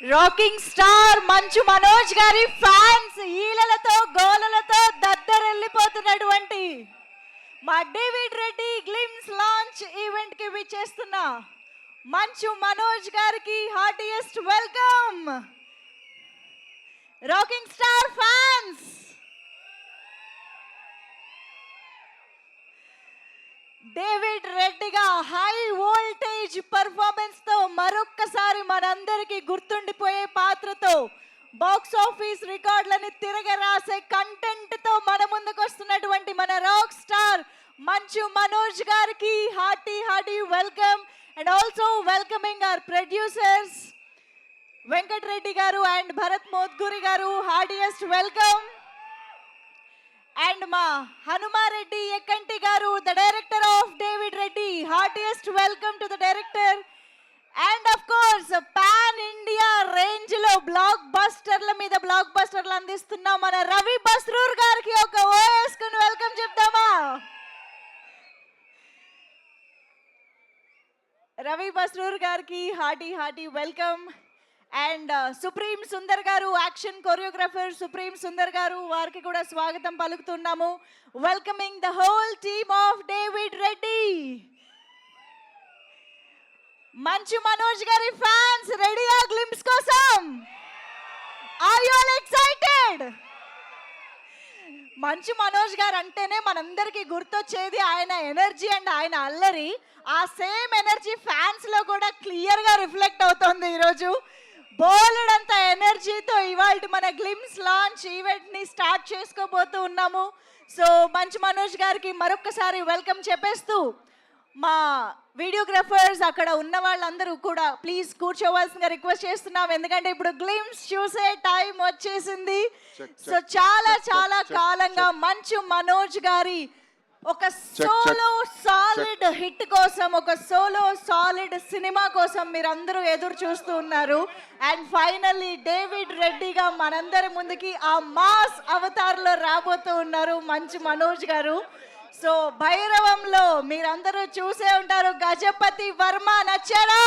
Rocking star Manchu Manoj గారి fans ఈలలతో గోలలతో దద్దరెళ్ళిపోతున్నటువంటి మా David Reddy glimpse launch event కి విచ్చేస్తున్న మంచు మనోజ్ గారికి heartiest welcome. Rocking star fans, David రెడ్డిగా హై వోల్టేజ్ పర్ఫార్మెన్స్ తో మరొక్కసారి మనందరికీ గుర్తుండిపోయే పాత్రతో బాక్స్ ఆఫీస్ రికార్డులని తిరగరాసే కంటెంట్ తో మన ముందుకు వస్తున్నటువంటి మన రాక్ స్టార్ మంచు మనోజ్ గారికి hearty welcome. And also welcoming our producers Venkatareddy గారు అండ్ భరత్ మోద్గురి గారు, హార్టియెస్ట్ వెల్కమ్. అండ్ మా హనుమారెడ్డి ఎక్కంటి గారు, the director of David Reddy, heartiest welcome to the director. And of course pan India range లో బ్లాక్ బస్టర్ల మీద బ్లాక్ బస్టర్లు అందిస్తున్న మన రవి బస్రూర్ గారికి ఒక ఓఎస్కుని వెల్కమ్ చెప్తామా? రవి బస్రూర్ గారికి hearty welcome. And Supreme Sundar గారు, యాక్షన్ కొరియోగ్రాఫర్ సుప్రీం సుందర్ గారు, వారికి కూడా స్వాగతం పలుకుతున్నాము. Welcoming the whole team of David Reddy. Manchu Manoj గారి ఫ్యాన్స్ రెడీయా గ్లిమ్స్ కోసం? Are you all excited? Manchu Manoj గారు అంటేనే మనందరికీ గుర్తొచ్చేది ఆయన ఎనర్జీ అండ్ ఆయన అల్లరి. ఆ సేమ్ ఎనర్జీ ఫ్యాన్స్ లో కూడా క్లియర్ గా రిఫ్లెక్ట్ అవుతోంది. ఈరోజు బోలెడంత ఎనర్జీతో ఇవాళ మన గ్లిమ్స్ లాంచ్ ఈవెంట్ ని స్టార్ట్ చేసుకోబోతూ ఉన్నాము. సో మంచు మనోజ్ గారికి మరొకసారి వెల్కమ్ చెప్పేస్తూ మా వీడియోగ్రాఫర్స్ అక్కడ ఉన్న వాళ్ళందరూ కూడా ప్లీజ్ కూర్చోవలసిందిగా రిక్వెస్ట్ చేస్తున్నాం, ఎందుకంటే ఇప్పుడు గ్లిమ్స్ చూసే టైం వచ్చేసింది. సో చాలా కాలంగా మంచు మనోజ్ గారి ఒక సోలో సాలిడ్ హిట్ కోసం, ఒక సోలో సాలిడ్ సినిమా కోసం మీరందరూ ఎదురు చూస్తూ ఉన్నారు. అండ్ ఫైనల్లీ డేవిడ్ రెడ్డిగా మనందరి ముందుకి ఆ మాస్ అవతార్లో రాబోతూ ఉన్నారు మంచు మనోజ్ గారు. సో భైరవంలో మీరందరూ చూసే ఉంటారు గజపతి వర్మ, నచ్చారా?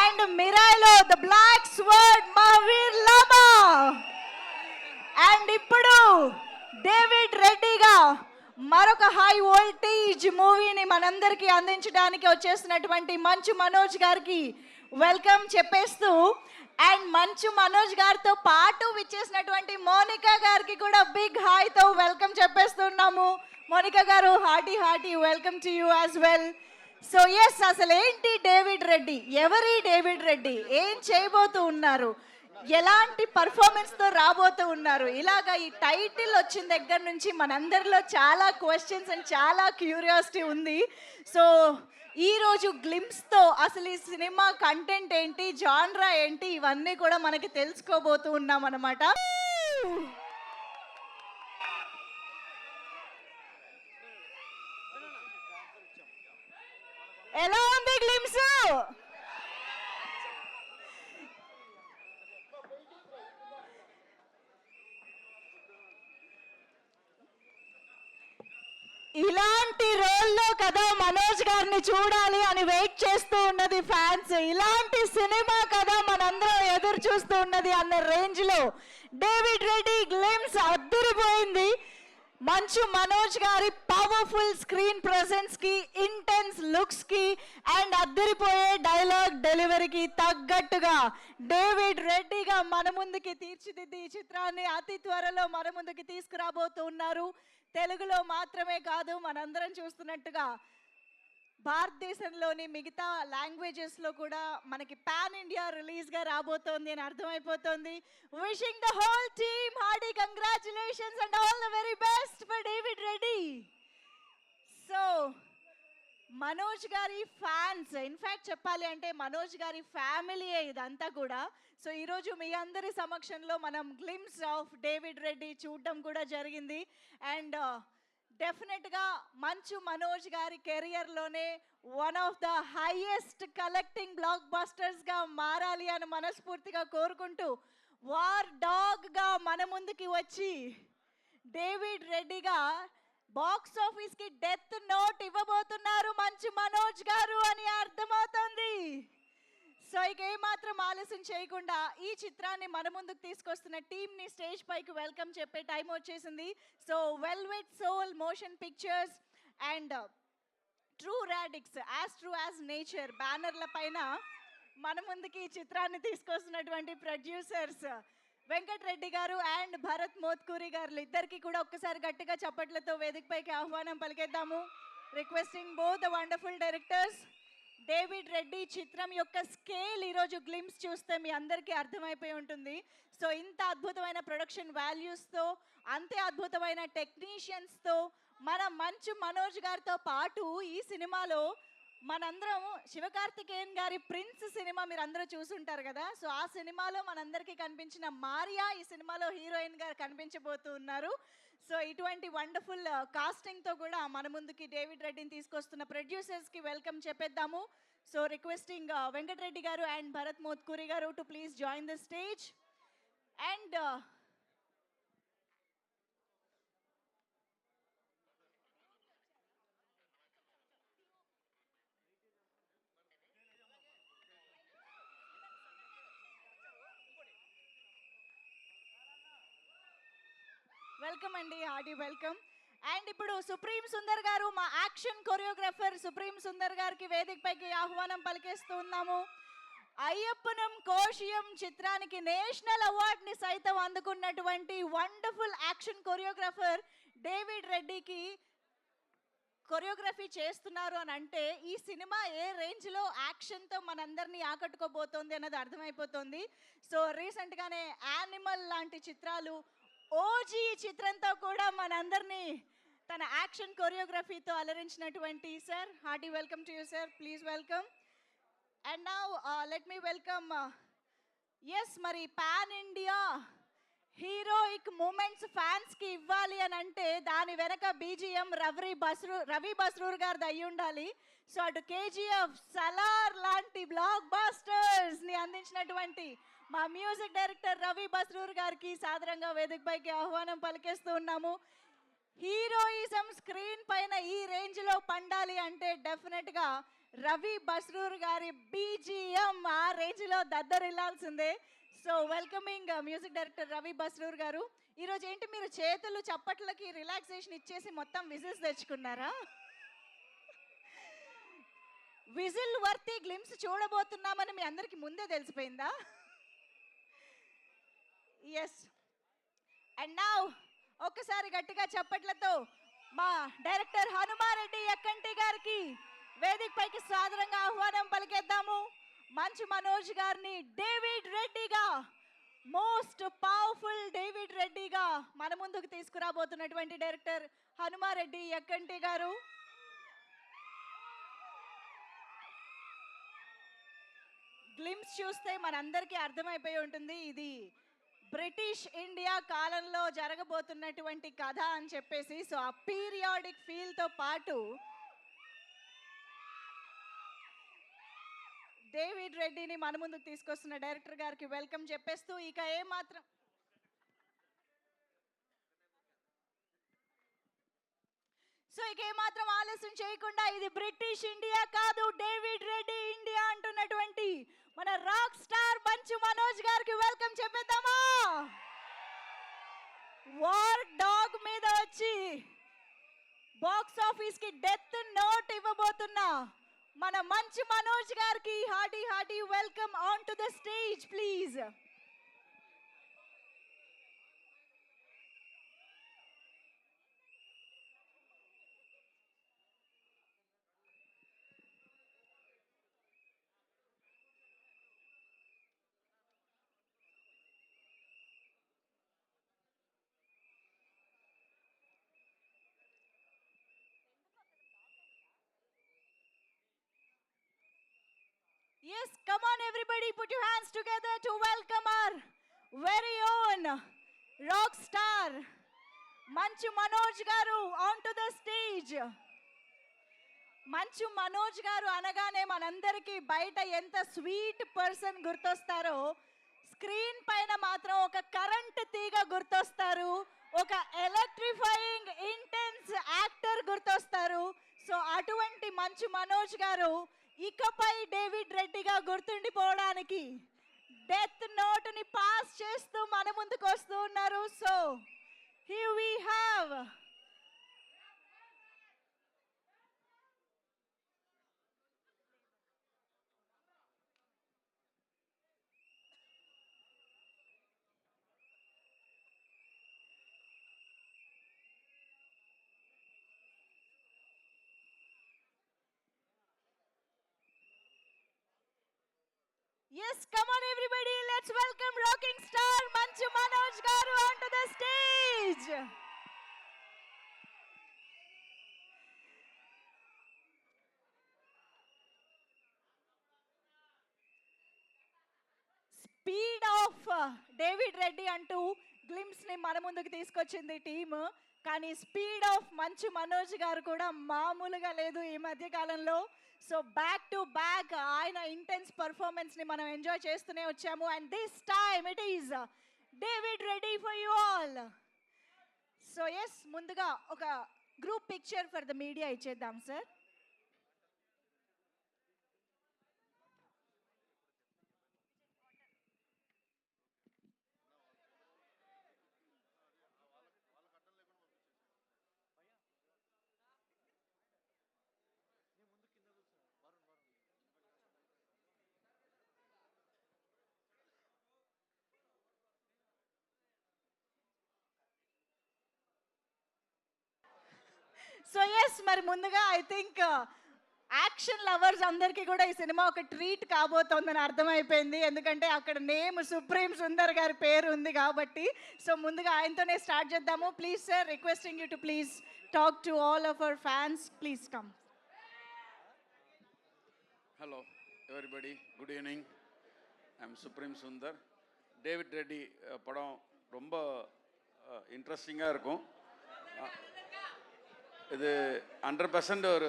అండ్ మిరాయిలో the black sword Mahavir Lama. And ఇప్పుడు డేవిడ్ రెడ్డిగా మరొక హై వోల్టేజ్ మూవీని మనందరికీ అందించడానికి వచ్చేసినటువంటి మంచు మనోజ్ గారికి వెల్కమ్ చెప్పేస్తూ, అండ్ మంచు మనోజ్ గారితో పాటు విచ్చేసినటువంటి మోనికా గారికి కూడా బిగ్ హాయ్తో వెల్కమ్ చెప్పేస్తున్నాము. మోనికా గారు, hearty welcome to you as well. So yes, అసలు ఏంటి డేవిడ్ రెడ్డి, ఎవరి డేవిడ్ రెడ్డి, ఏం చేయబోతూ ఉన్నారు, ఎలాంటి పర్ఫార్మెన్స్ తో రాబోతూ ఉన్నారు, ఇలాగా ఈ టైటిల్ వచ్చిన దగ్గర నుంచి మనందరిలో చాలా క్వశ్చన్స్ అండ్ చాలా క్యూరియాసిటీ ఉంది. సో ఈ రోజు గ్లిమ్స్ తో అసలు ఈ సినిమా కంటెంట్ ఏంటి, జాన్రా ఏంటి, ఇవన్నీ కూడా మనకి తెలుసుకోబోతూ ఉన్నాం అన్నమాట. ఎలా ఉంది గ్లిమ్స్? ఇలాంటి రోల్లో కదా మనోజ్ గారిని చూడాలి అని వెయిట్ చేస్తూ ఉన్నది ఫ్యాన్స్. ఇలాంటి సినిమా కదా మనందరం ఎదురు చూస్తూ ఉన్నది అన్న రేంజ్ లో డేవిడ్ రెడ్డి గ్లిమ్స్ అద్దరిపోయింది. మంచు మనోజ్ గారి పవర్ఫుల్ స్క్రీన్ ప్రెసెన్స్ కి, ఇంటెన్స్ లుక్స్ కి అండ్ అద్దరిపోయే డైలాగ్ డెలివరీకి తగ్గట్టుగా డేవిడ్ రెడ్డిగా మన ముందుకి తీర్చిదిద్ది ఈ చిత్రాన్ని అతి త్వరలో మన ముందుకి తీసుకురాబోతూ ఉన్నారు. తెలుగులో మాత్రమే కాదు, మనందరం చూస్తున్నట్టుగా భారతదేశంలోని మిగతా లాంగ్వేజెస్ లో కూడా మనకి పాన్ ఇండియా రిలీజ్ గా రాబోతోంది అని అర్థమైపోతుంది. Wishing the whole team hearty congratulations and all the very best for David Reddy. So Manoj గారి ఫ్యాన్స్, ఇన్ఫాక్ట్ చెప్పాలి అంటే మనోజ్ గారి ఫ్యామిలీయే ఇదంతా కూడా. సో ఈరోజు మీ అందరి సమక్షంలో మనం గ్లిమ్స్ ఆఫ్ డేవిడ్ రెడ్డి చూడడం కూడా జరిగింది. అండ్ డెఫినెట్గా మంచు మనోజ్ గారి కెరియర్లోనే one of the highest collecting block బస్టర్స్గా మారాలి అని మనస్ఫూర్తిగా కోరుకుంటూ, వార్ డాగ్గా మన ముందుకి వచ్చి డేవిడ్ రెడ్డిగా బాక్స్ ఆఫీస్ కి డెత్ నోట్ ఇవ్వబోతున్నారు మంచు మనోజ్ గారు అని అర్థమవుతుంది. సో ఇక ఏమాత్రం ఆలస్యం చేయకుండా ఈ చిత్రాన్ని మన ముందుకు తీసుకొస్తున్న టీమ్ని స్టేజ్ పైకి వెల్కమ్ చెప్పే టైం వచ్చేసింది. So velvet soul motion pictures and true radix true as nature బ్యానర్ల పైన మన ముందుకి ఈ చిత్రాన్ని తీసుకొస్తున్నటువంటి ప్రొడ్యూసర్స్ వెంకటరెడ్డి గారు అండ్ భరత్ మోత్కూరి గారు ఇద్దరికి కూడా ఒక్కసారి గట్టిగా చప్పట్లతో వేదికపైకి ఆహ్వానం పలికేద్దాము. Requesting both the wonderful directors. David Reddy చిత్రం యొక్క స్కేల్ ఈరోజు గ్లిమ్స్ చూస్తే మీ అందరికీ అర్థమైపోయి ఉంటుంది. సో ఇంత అద్భుతమైన ప్రొడక్షన్ వాల్యూస్తో, అంతే అద్భుతమైన టెక్నీషియన్స్తో, మన మంచు మనోజ్ గారితో పాటు ఈ సినిమాలో మనందరం శివకార్తికేయన్ గారి ప్రిన్స్ సినిమా మీరు అందరూ చూసుంటారు కదా. సో ఆ సినిమాలో మనందరికీ కనిపించిన మారియా ఈ సినిమాలో హీరోయిన్ గారు కనిపించబోతూ ఉన్నారు. సో ఇటువంటి వండర్ఫుల్ కాస్టింగ్తో కూడా మన ముందుకి డేవిడ్ రెడ్డిని తీసుకొస్తున్న ప్రొడ్యూసర్స్కి వెల్కమ్ చెప్పేద్దాము. సో రిక్వెస్టింగ్ వెంకటరెడ్డి గారు అండ్ భరత్ మోత్కూరి గారు to please join the stage. And welcome అండి, హార్డీ వెల్కమ్. అండ్ ఇప్పుడు సుప్రీం సుందర్ గారు, మా యాక్షన్ కొరియోగ్రాఫర్ సుప్రీం సుందర్ గారికి వేదికపైకి ఆహ్వానం పలికేస్తూ ఉన్నాము. అయ్యప్పనం కోశియం చిత్రానికి నేషనల్ అవార్డుని సైతం అందుకున్నటువంటి వండర్ఫుల్ యాక్షన్ కొరియోగ్రాఫర్ డేవిడ్ రెడ్డికి కొరియోగ్రఫీ చేస్తున్నారు అని అంటే ఈ సినిమా ఏ రేంజ్లో యాక్షన్తో మనందరినీ ఆకట్టుకోబోతోంది అన్నది అర్థమైపోతుంది. సో రీసెంట్గానే యానిమల్ లాంటి చిత్రాలు, ఓజీ చిత్రంతో కూడా మనందరినీ తన యాక్షన్ కొరియోగ్రఫీతో అలరించినటువంటి sir, hearty welcome to you sir, please welcome. And now let me welcome yes, మరి పాన్ ఇండియా హీరోయిక్ మూమెంట్స్ ఫ్యాన్స్కి ఇవ్వాలి అని అంటే దాని వెనక బీజిఎం రవి బస్రూర్ గారిది అయ్యి ఉండాలి. సో అటు కేజీఎఫ్, సలార్ లాంటి బ్లాక్ బాస్టర్స్ని అందించినటువంటి మా మ్యూజిక్ డైరెక్టర్ రవి బస్రూర్ గారికి సాదరంగా వేదికపైకి ఆహ్వానం పలికేస్తూ ఉన్నాము. హీరోయిజం స్క్రీన్ పైన ఈ రేంజ్లో పండాలి అంటే డెఫినెట్గా రవి బస్రూర్ గారి బీజిఎం ఆ రేంజ్లో దద్దరిల్లాల్సిందే. So welcoming music director Ravi Basrur గారు. ఈరోజు ఏంటి మీరు చేతులు చప్పట్లకి రిలాక్సేషన్ ఇచ్చేసి మొత్తం విజిల్స్ తెచ్చుకున్నారా? విజిల్ వర్తి గ్లిమ్స్ చూడబోతున్నామని మీ అందరికి ముందే తెలిసిపోయిందా? ఎస్. అండ్ నౌ ఒక్కసారి గట్టిగా చప్పట్లతో మా డైరెక్టర్ హనుమారెడ్డి ఎక్కంటి గారికి వేదికపైకి సాదరంగా ఆహ్వానం పలికేద్దాము. మంచు మనోజ్ గారిని డేవిడ్ రెడ్డిగా, మోస్ట్ పవర్ఫుల్ డేవిడ్ రెడ్డిగా మన ముందుకు తీసుకురాబోతున్నటువంటి డైరెక్టర్ హనుమారెడ్డి ఎక్కంటి గారు. గ్లిమ్స్ చూస్తే మనందరికీ అర్థమైపోయి ఉంటుంది ఇది బ్రిటిష్ ఇండియా కాలంలో జరగబోతున్నటువంటి కథ అని చెప్పేసి. సో ఆ పీరియాడిక్ ఫీల్తో పాటు డేవిడ్ రెడ్డిని మన ముందుకు తీసుకొస్తున్న డైరెక్టర్ గారికి వెల్కమ్ చెప్పేస్తూ ఇక ఏమాత్రం ఆలస్యం చేయకుండా ఇది బ్రిటిష్ ఇండియా కాదు, డేవిడ్ రెడ్డి ఇండియా అంటున్నటువంటి మన రాక్ స్టార్ మంచు మనోజ్ గారికి వెల్కమ్ చెప్పేద్దామా. వార్ డాగ్ మీద వచ్చి బాక్స్ ఆఫీస్ కి డెత్ నోట్ ఇవ్వబోతున్నా మన మంచు మనోజ్ గారికి hearty welcome on to the stage please. Yes, come on everybody, put your hands together to welcome our very own rock star Manchu Manoj garu onto the stage. Manchu Manoj garu anagane manandariki baita enta sweet person gurtostaro, screen paina matram oka current teega gurtostaru, oka electrifying intense actor gurtostaru. So అటువంటి మంచు మనోజ్ గారు ఇకపై David రెడ్డిగా గుర్తుండిపోవడానికి death నోట్ని pass చేస్తూ మన ముందుకు వస్తూ ఉన్నారు. So here we have Yes, come on everybody, let's welcome rocking star Manchu Manoj garu onto the stage. Speed of David Reddy అంటూ గ్లిమ్స్ ని మన ముందుకు తీసుకొచ్చింది టీమ్. కానీ స్పీడ్ ఆఫ్ మంచు మనోజ్ గారు కూడా మామూలుగా లేదు ఈ మధ్య కాలంలో. సో బ్యాక్ టు బ్యాక్ ఆయన ఇంటెన్స్ పర్ఫార్మెన్స్ ని మనం ఎంజాయ్ చేస్తూనే వచ్చాము. And this time it is David Reddy for you all. So yes, ముందుగా ఒక group picture for the media ఇచ్చేద్దాం సార్. సో ఎస్, మరి ముందుగా ఐ థింక్ యాక్షన్ లవర్స్ అందరికీ కూడా ఈ సినిమా ఒక ట్రీట్ కాబోతోందని అర్థమైపోయింది. ఎందుకంటే అక్కడ నేమ్ సుప్రీం సుందర్ గారి పేరు ఉంది కాబట్టి. సో ముందుగా ఆయనతోనే స్టార్ట్ చేద్దాము. Please sir, requesting you to please talk to all of our fans. Please come. Hello everybody, good evening. I'm supreme Sundar. David Reddy படம் ரொம்ப இன்ட்ரெஸ்டிங்காக இருக்கும். இது 100% ஒரு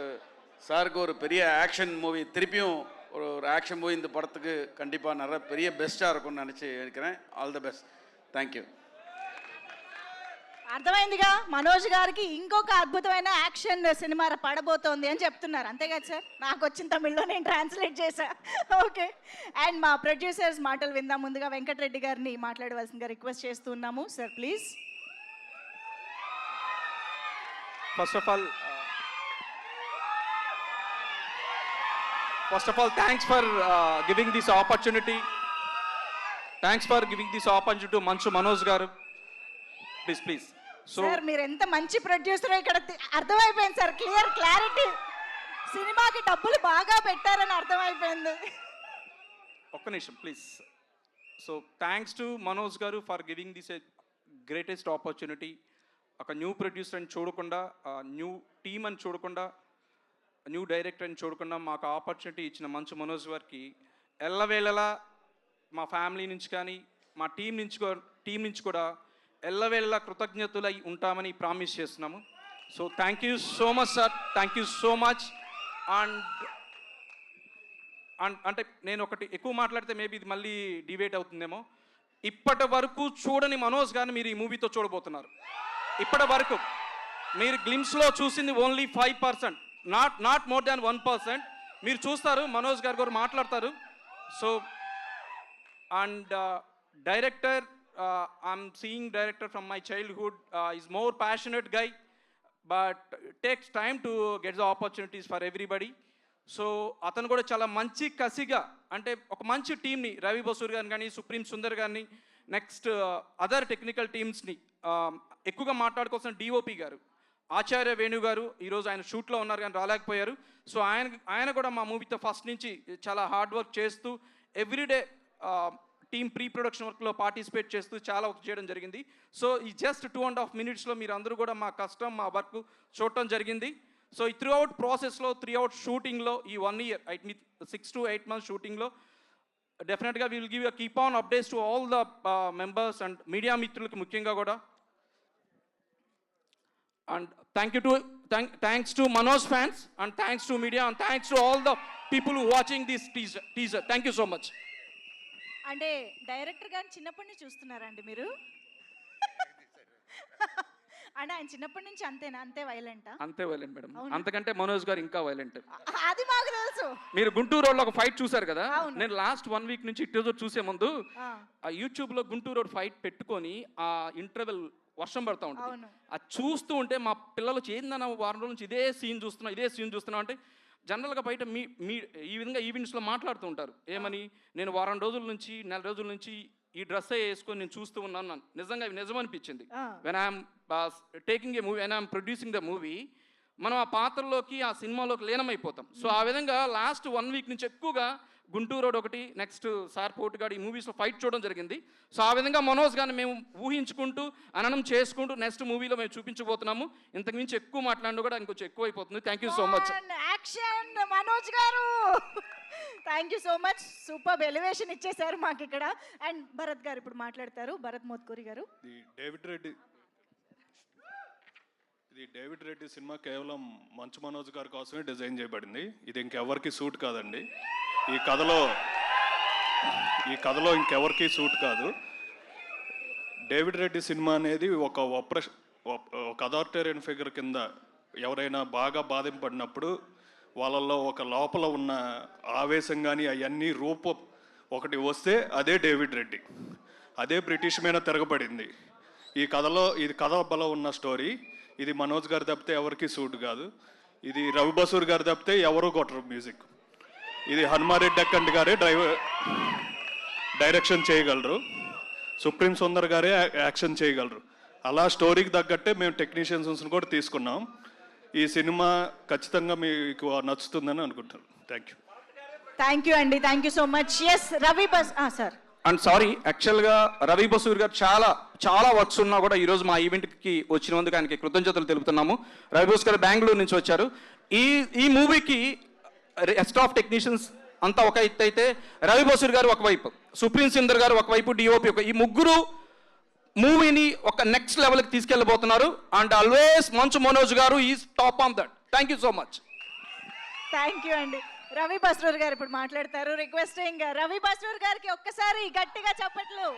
சாருக்கு ஒரு பெரிய ஆக்ஷன் மூவி, திருப்பியும் ஒரு ஆக்ஷன் மூவி இந்த படத்துக்கு கண்டிப்பாக நிறைய பெரிய பெஸ்ட்டாக இருக்கும்னு நினச்சி இருக்கிறேன். All the best, thank you. అర్థమైందిగా, మనోజ్ గారికి ఇంకొక అద్భుతమైన యాక్షన్ సినిమా పడబోతోంది అని చెప్తున్నారు, అంతే కదా సార్? నాకు వచ్చిన తమిళ్లో నేను ట్రాన్స్లేట్ చేశా. ఓకే, అండ్ మా ప్రొడ్యూసర్స్ మాటలు విందాం. ముందుగా వెంకటరెడ్డి గారిని మాట్లాడవలసిందిగా రిక్వెస్ట్ చేస్తున్నాము sir, please. First of all, thanks for giving this opportunity. Thanks for giving this opportunity to Manchu Manoj garu. Please. So, sir మీరు ఎంత మంచి ప్రొడ్యూసర్ ఇక్కడ అర్థమైపోయింది సార్. క్లారిటీ, సినిమాకి డబ్బులు బాగా పెట్టారని అర్థమైపోయింది. ఒక్క నిమిషం please. So thanks to Manoj గారు for giving this a greatest opportunity. ఒక న్యూ ప్రొడ్యూసర్ అని చూడకుండా, న్యూ టీమ్ అని చూడకుండా, న్యూ డైరెక్టర్ అని చూడకుండా మాకు ఆపర్చునిటీ ఇచ్చిన మంచు మనోజ్ గారికి ఎల్లవేళలా మా ఫ్యామిలీ నుంచి కానీ మా టీం నుంచి కూడా ఎల్లవేళలా కృతజ్ఞతలై ఉంటామని ప్రామిస్ చేస్తున్నాము. So thank you so much sir, thank you so much. And అంటే నేను ఒకటి ఎక్కువ మాట్లాడితే మేబీ ఇది మళ్ళీ డిబేట్ అవుతుందేమో. ఇప్పటి వరకు చూడని మనోజ్ గారిని మీరు ఈ మూవీతో చూడబోతున్నారు. ఇప్పటి వరకు మీరు గ్లిమ్స్లో చూసింది ఓన్లీ 5%, నాట్ మోర్ దాన్ 1%. మీరు చూస్తారు, మనోజ్ గారు మాట్లాడతారు. So and director, I'm seeing director from my childhood, is more passionate guy, but takes time to get the opportunities for everybody. So అతను కూడా చాలా మంచి కసిగా, అంటే ఒక మంచి టీంని, రవి బసూర్ గారిని కానీ, సుప్రీం సుందర్ గారిని, నెక్స్ట్ అదర్ టెక్నికల్ టీమ్స్ని ఎక్కువగా మాట్లాడుకోవాల్సిన డిఓపి గారు ఆచార్య వేణు గారు, ఈరోజు ఆయన షూట్లో ఉన్నారు కానీ రాలేకపోయారు. సో ఆయన కూడా మా మూవీతో ఫస్ట్ నుంచి చాలా హార్డ్ వర్క్ చేస్తూ ఎవ్రీడే టీమ్ ప్రీ ప్రొడక్షన్ వర్క్లో పార్టిసిపేట్ చేస్తూ చాలా వర్క్ చేయడం జరిగింది. సో ఈ జస్ట్ 2.5 minutesలో మీరు అందరూ కూడా మా కష్టం, మా వర్క్ చూడటం జరిగింది. సో ఈ త్రూఅవుట్ ప్రాసెస్లో, త్రూఅవుట్ షూటింగ్లో, ఈ 1 year 6 to 8 months షూటింగ్లో డెఫినెట్గా we will give a keep on updates to all the members and media మిత్రులకి ముఖ్యంగా కూడా. And thanks to Manoj fans, and thanks to media, and thanks to all the people who watching this teaser. Thank you so much. అంటే director గారిని చిన్నప్పటి నుంచి చూస్తున్నారండి మీరు? అంటే ఆయన చిన్నప్పటి నుంచి అంతేనా, అంతే వైలెంటా? అంతే వైలెంట్ మేడం, అంతకంటే మనోజ్ గారు ఇంకా వైలెంట్. అది మాకు తెలుసు. మీరు గుంటూరు రోడ్లో ఒక ఫైట్ చూసారు కదా, అవును. నేను లాస్ట్ 1 వీక్ నుంచి టీజర్ చూసే ముందు ఆ, ఆ యూట్యూబ్లో గుంటూరు రోడ్ ఫైట్ పెట్టుకొని ఆ ఇంటర్వెల్ వర్షం పడతా ఉంటుంది, అవును. అది చూస్తూ ఉంటే మా పిల్లలు ఏందన్న వారం రోజుల నుంచి ఇదే సీన్ చూస్తున్నాం అంటే జనరల్గా బయట మీ ఈ విధంగా ఈవెంట్స్లో మాట్లాడుతూ ఉంటారు ఏమని, నేను వారం రోజుల నుంచి 4 రోజుల నుంచి ఈ డ్రెస్ వేసుకొని నేను చూస్తూ ఉన్నాను. నిజంగా ఇవి నిజం అనిపించింది. ఆ. When I'm taking a movie, when I'm producing the movie, మనం ఆ పాత్రలోకి ఆ సినిమాలోకి లీనమైపోతాం. సో ఆ విధంగా లాస్ట్ 1 వీక్ నుంచి ఎక్కువగా గుంటూరు రోడ్ ఒకటి, నెక్స్ట్ సార్ పోటుగాడు ఈ మూవీస్లో ఫైట్ చూడడం జరిగింది. సో ఆ విధంగా మనోజ్ గారిని మేము ఊహించుకుంటూ అననం చేసుకుంటూ నెక్స్ట్ మూవీలో మేము చూపించబోతున్నాము. ఇంతకు మించి ఎక్కువ మాట్లాడినా కూడా ఇంకొంచెం ఎక్కువ అయిపోతుంది. Thank you so much. Action Manoj గారు, thank you so much. Super elevation ఇచ్చేసారు మాకు ఇక్కడ. అండ్ భరత్ గారు ఇప్పుడు మాట్లాడతారు, భరత్ మోత్కూరి గారు. ఇది డేవిడ్ రెడ్డి సినిమా కేవలం మంచు మనోజ్ గారి కోసమే డిజైన్ చేయబడింది. ఇది ఇంకెవరికి సూట్ కాదండి. ఈ కథలో ఇంకెవరికి సూట్ కాదు. డేవిడ్ రెడ్డి సినిమా అనేది ఒక అథారిటేరియన్ ఫిగర్ కింద ఎవరైనా బాగా బాధింపడినప్పుడు వాళ్ళల్లో ఒక లోపల ఉన్న ఆవేశం కానీ అవన్నీ రూపం ఒకటి వస్తే అదే డేవిడ్ రెడ్డి. అదే బ్రిటిష్ మీద తిరగబడింది. ఇది కథ బలం ఉన్న స్టోరీ. ఇది మనోజ్ గారు తప్పితే ఎవరికి సూట్ కాదు. ఇది రవి బసూర్ గారు తప్పితే ఎవరు కొట్టరు మ్యూజిక్. ఇది హనుమారెడ్డి అక్కండి గారే డైరెక్షన్ చేయగలరు. సుప్రీం సుందర్ గారే యాక్షన్ చేయగలరు. అలా స్టోరీకి తగ్గట్టే మేము టెక్నీషియన్స్ని కూడా తీసుకున్నాం. ఈ సినిమా ఖచ్చితంగా మీకు నచ్చుతుందని అనుకుంటున్నాను. థ్యాంక్ యూ అండి, thank you so much. Yes Ravi Basu sir. And sorry, యాక్చువల్గా రవి బసూర్ గారు చాలా వర్క్స్ ఉన్నా కూడా ఈరోజు మా ఈవెంట్కి వచ్చినందుకు ఆయనకి కృతజ్ఞతలు తెలుపుతున్నాము. రవి బసూర్ గారు బెంగళూరు నుంచి వచ్చారు. ఈ మూవీకి రెస్ట్ ఆఫ్ టెక్నీషియన్స్ అంతా ఒక ఎత్తు అయితే, రవి బసూర్ గారు ఒకవైపు, సుప్రీం సుందర్ గారు ఒకవైపు, డిఓపి ఈ ముగ్గురు మూవీని ఒక నెక్స్ట్ లెవెల్కి తీసుకెళ్ళబోతున్నారు. అండ్ ఆల్వేస్ మంచు మనోజ్ గారు is top on that. Thank you so much. Thank you అండి. రవి బస్రూర్ గారు ఇప్పుడు మాట్లాడతారు. రిక్వెస్టింగ్ రవి బస్రూర్ గారికి ఒక్కసారి గట్టిగా చప్పట్లు.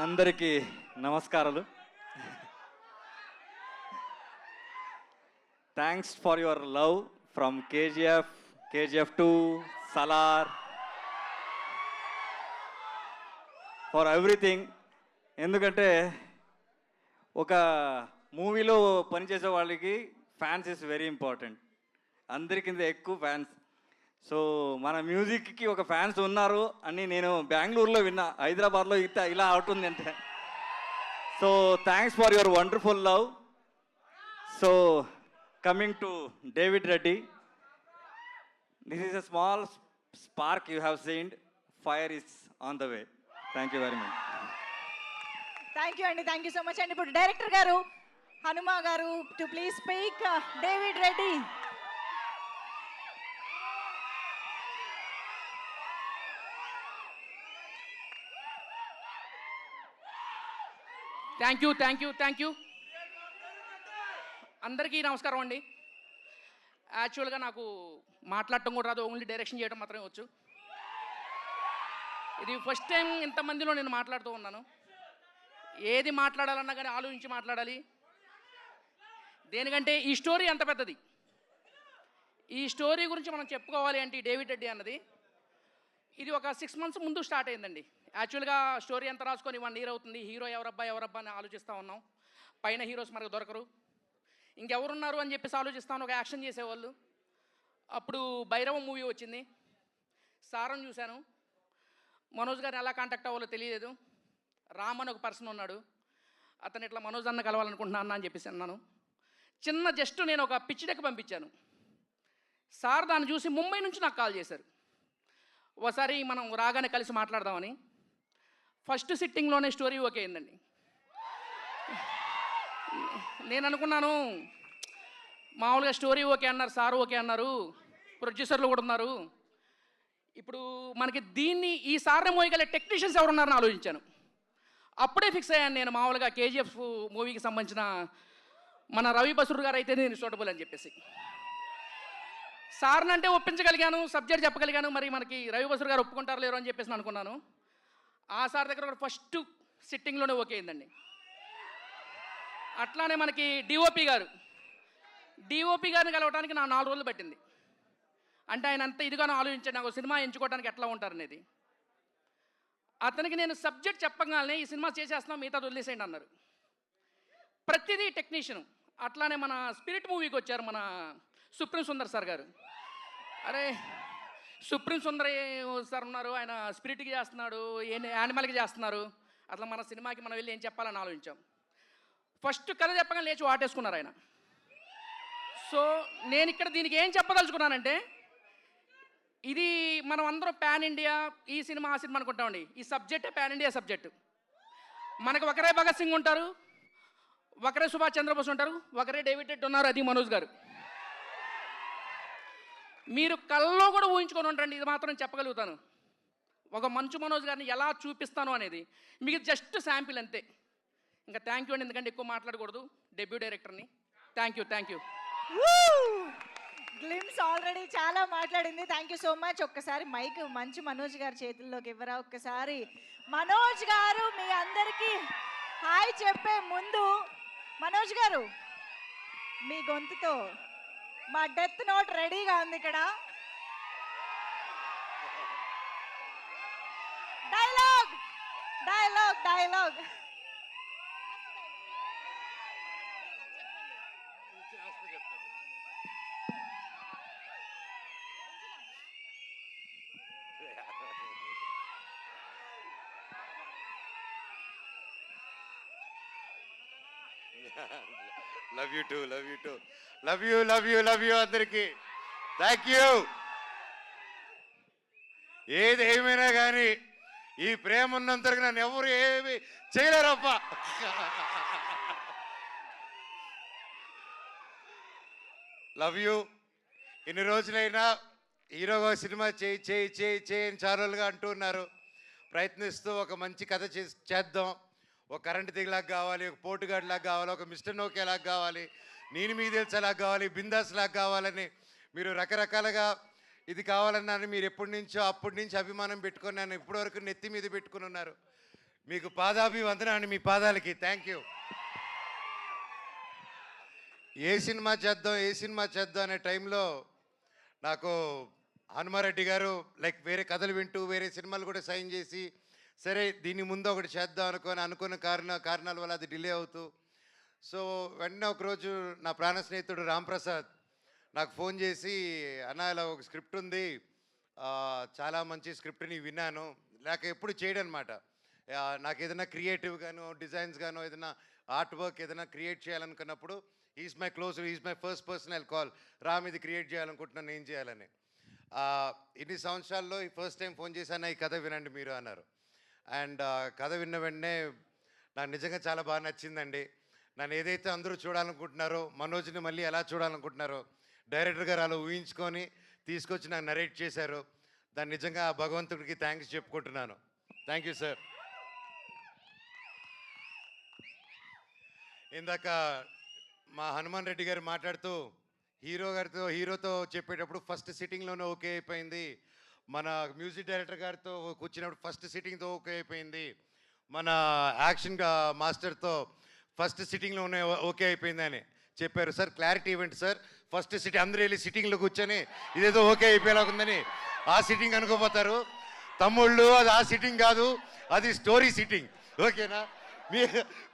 అందరికీ నమస్కారాలు. Thanks for your love from KGF 2, Salaar, for everything. ఎందుకంటే ఒక మూవీలో పనిచేసే వాళ్ళకి ఫ్యాన్స్ ఇస్ వెరీ ఇంపార్టెంట్. అందరికింత ఎక్కువ ఫ్యాన్స్. సో మన మ్యూజిక్కి ఒక ఫ్యాన్స్ ఉన్నారు అని నేను బెంగళూరులో విన్నా, హైదరాబాద్లో ఇలా అవుతుంది అంటే. So thanks for your wonderful love. So coming to David Reddy, this is a small spark you have seen. Fire is on the way. Thank you very much. Thank you అండి, థ్యాంక్ యూ సో మచ్ అండి. ఇప్పుడు director గారు హనుమా గారు to please speak. David Reddy. Thank you అందరికీ నమస్కారం అండి. యాక్చువల్గా నాకు మాట్లాడటం కూడా రాదు, ఓన్లీ డైరెక్షన్ చేయడం మాత్రమే వచ్చు. ఇది ఫస్ట్ టైం ఇంతమందిలో నేను మాట్లాడుతూ ఉన్నాను. ఏది మాట్లాడాలన్నా కానీ ఆలోచించి మాట్లాడాలి. దేనికంటే ఈ స్టోరీ అంత పెద్దది. ఈ స్టోరీ గురించి మనం చెప్పుకోవాలి అంటే డేవిడ్ రెడ్డి అన్నది ఇది ఒక 6 months ముందు స్టార్ట్ అయిందండి. యాక్చువల్గా స్టోరీ అంతా రాసుకొని 1 year అవుతుంది. హీరో ఎవరబ్బా అని ఆలోచిస్తూ ఉన్నాం. పైన హీరోస్ మనకు దొరకరు, ఇంకెవరున్నారు అని చెప్పేసి ఆలోచిస్తాను. ఒక యాక్షన్ చేసేవాళ్ళు. అప్పుడు భైరవం మూవీ వచ్చింది. సారం చూశాను. మనోజ్ గారిని ఎలా కాంటాక్ట్ అవ్వాలో తెలియలేదు. రామ్ అని ఒక పర్సన్ ఉన్నాడు, అతను ఇట్లా మనోజ్ అన్న కలవాలనుకుంటున్నా అని చెప్పేసి అన్నాను. చిన్న జస్ట్ నేను ఒక పిచ్ డెక్ పంపించాను. సార్ దాన్ని చూసి ముంబై నుంచి నాకు కాల్ చేశారు. ఒకసారి మనం రాగానే కలిసి మాట్లాడదామని. ఫస్ట్ సిట్టింగ్లోనే స్టోరీ ఓకే అయిందండి. నేను అనుకున్నాను మామూలుగా స్టోరీ ఓకే అన్నారు, సార్ ఓకే అన్నారు, ప్రొడ్యూసర్లు కూడా ఉన్నారు, ఇప్పుడు మనకి దీన్ని ఈ సార్ని మోయగల టెక్నీషియన్స్ ఎవరున్నారని ఆలోచించాను. అప్పుడే ఫిక్స్ అయ్యాను నేను. మామూలుగా కేజీఎఫ్ మూవీకి సంబంధించిన మన రవి బసూర్ గారు అయితే నేను సూటబుల్ అని చెప్పేసి సార్ని అంటే ఒప్పించగలిగాను, సబ్జెక్ట్ చెప్పగలిగాను. మరి మనకి రవి బసూర్ గారు ఒప్పుకుంటారు లేరు అని చెప్పేసి అనుకున్నాను. ఆ సార్ దగ్గర కూడా ఫస్ట్ సిట్టింగ్లోనే ఓకే అయిందండి. అట్లానే మనకి డిఓపి గారిని కలవడానికి నా 4 రోజులు పట్టింది. అంటే ఆయన అంత ఇదిగానో ఆలోచించాడు నాకు సినిమా ఎంచుకోవడానికి ఎట్లా ఉంటారనేది. అతనికి నేను సబ్జెక్ట్ చెప్పగానే ఈ సినిమా చేసేస్తున్నాం మిగతా వదిలేసేయండి అన్నారు. ప్రతిదీ టెక్నీషియన్. అట్లానే మన స్పిరిట్ మూవీకి వచ్చారు మన సుప్రీం సుందర్ సార్ గారు. అరే సుప్రీం సుందర్ సార్ ఉన్నారు, ఆయన స్పిరిట్కి చేస్తున్నాడు, యానిమల్కి చేస్తున్నారు, అట్లా మన సినిమాకి మనం వెళ్ళి ఏం చెప్పాలని ఆలోచించాం. ఫస్ట్ కథ చెప్పగానే లేచి వాటేసుకున్నారు ఆయన. సో నేను ఇక్కడ దీనికి ఏం చెప్పదలుచుకున్నానంటే, ఇది మనం అందరం పాన్ ఇండియా ఈ సినిమా ఆ సినిమా అనుకుంటామండి. ఈ సబ్జెక్టే పాన్ ఇండియా సబ్జెక్టు. మనకు ఒకరే భగత్ సింగ్ ఉంటారు, ఒకరే సుభాష్ చంద్రబోస్ ఉంటారు, ఒకరే డేవిడ్ రెడ్డి ఉన్నారు, అది మనోజ్ గారు. మీరు కళ్ళలో కూడా ఊహించుకొని ఉంటారండి. ఇది మాత్రం చెప్పగలుగుతాను, ఒక మంచు మనోజ్ గారిని ఎలా చూపిస్తాను అనేది. మీకు జస్ట్ శాంపిల్ అంతే. ఇంకా థ్యాంక్ యూ అండి, ఎందుకంటే ఎక్కువ మాట్లాడకూడదు. డెబ్యూ డైరెక్టర్ని. Thank you. గ్లిమ్స్ ఆల్రెడీ చాలా మాట్లాడింది. Thank you so much. ఒక్కసారి మైక్ మంచు మనోజ్ గారి చేతుల్లోకి ఇవ్వరా? ఒక్కసారి మనోజ్ గారు మీ అందరికీ హాయ్ చెప్పే ముందు, మనోజ్ గారు మీ గొంతుతో మా డెత్ నోట్ రెడీగా ఉంది ఇక్కడ. Dialogue dialogue dialogue love you too love you అందరికి. Thank you. ఏది ఏమైనా కానీ ఈ ప్రేమ ఉన్నంతరకు నన్ను ఎవరు ఏమి చేయలేరప్ప. Love you. ఇన్ని రోజులైనా హీరోగా సినిమా చేయని ఛానల్గా అంటున్నారు. ప్రయత్నిస్తూ ఒక మంచి కథ చేద్దాం. ఒక కరెంట్ దిగలాగా కావాలి, ఒక పోటుగాడిలాగా కావాలి, ఒక మిస్టర్ నోకేలాగా కావాలి, నేను మీ తెలిసేలాగా కావాలి, బిందాస్ లాగా కావాలని మీరు రకరకాలుగా ఇది కావాలన్నాను. మీరు అప్పటి నుంచి అభిమానం పెట్టుకొని నన్ను ఇప్పటివరకు నెత్తి మీద పెట్టుకుని ఉన్నారు. మీకు పాదాభివందనాన్ని, మీ పాదాలకి థ్యాంక్ యూ. ఏ సినిమా చేద్దాం అనే టైంలో నాకు హనుమారెడ్డి గారు వేరే కథలు వింటూ వేరే సినిమాలు కూడా సైన్ చేసి, సరే దీని ముందు ఒకటి చేద్దాం అనుకున్న కారణాల వల్ల అది డిలే అవుతూ, సో వెంటనే ఒకరోజు నా ప్రాణ స్నేహితుడు రాంప్రసాద్ నాకు ఫోన్ చేసి, అన్న ఇలా ఒక స్క్రిప్ట్ ఉంది, చాలా మంచి స్క్రిప్ట్ని విన్నాను, లేక ఎప్పుడు చేయడనమాట. నాకు ఏదైనా క్రియేటివ్ గాను డిజైన్స్ గాను ఏదైనా ఆర్ట్ వర్క్ ఏదైనా క్రియేట్ చేయాలనుకున్నప్పుడు is my first person I call, Ram ఇది క్రియేట్ చేయాలనుకుంటున్నాను, ఏం చేయాలని. ఇన్ని సంవత్సరాల్లో ఈ ఫస్ట్ టైం ఫోన్ చేశాను, ఈ కథ వినండి మీరు అన్నారు. అండ్ కథ విన్న వెంటనే నాకు నిజంగా చాలా బాగా నచ్చిందండి. నన్ను ఏదైతే అందరూ చూడాలనుకుంటున్నారో, మనోజ్ని మళ్ళీ ఎలా చూడాలనుకుంటున్నారో డైరెక్టర్ గారు అలా ఊహించుకొని తీసుకొచ్చి నాకు నరేట్ చేశారు. దాన్ని నిజంగా ఆ భగవంతుడికి థ్యాంక్స్ చెప్పుకుంటున్నాను. Thank you sir. ఇందాక మా హనుమాన్ రెడ్డి గారు మాట్లాడుతూ హీరోతో చెప్పేటప్పుడు ఫస్ట్ సిట్టింగ్లోనే ఓకే అయిపోయింది, మన మ్యూజిక్ డైరెక్టర్ గారితో కూర్చున్నప్పుడు ఫస్ట్ సిట్టింగ్తో ఓకే అయిపోయింది, మన యాక్షన్ మాస్టర్తో ఫస్ట్ సిట్టింగ్లోనే ఓకే అయిపోయింది అని చెప్పారు. సార్ క్లారిటీ ఇవ్వండి సార్. ఫస్ట్ సిట్టింగ్ అందరూ వెళ్ళి సిట్టింగ్లో కూర్చొని ఇదేదో ఓకే అయిపోయేలా ఉందని ఆ సిట్టింగ్ అనుకోపోతారు. తమ్ముళ్ళు అది ఆ సిట్టింగ్ కాదు, అది స్టోరీ సిట్టింగ్. ఓకేనా?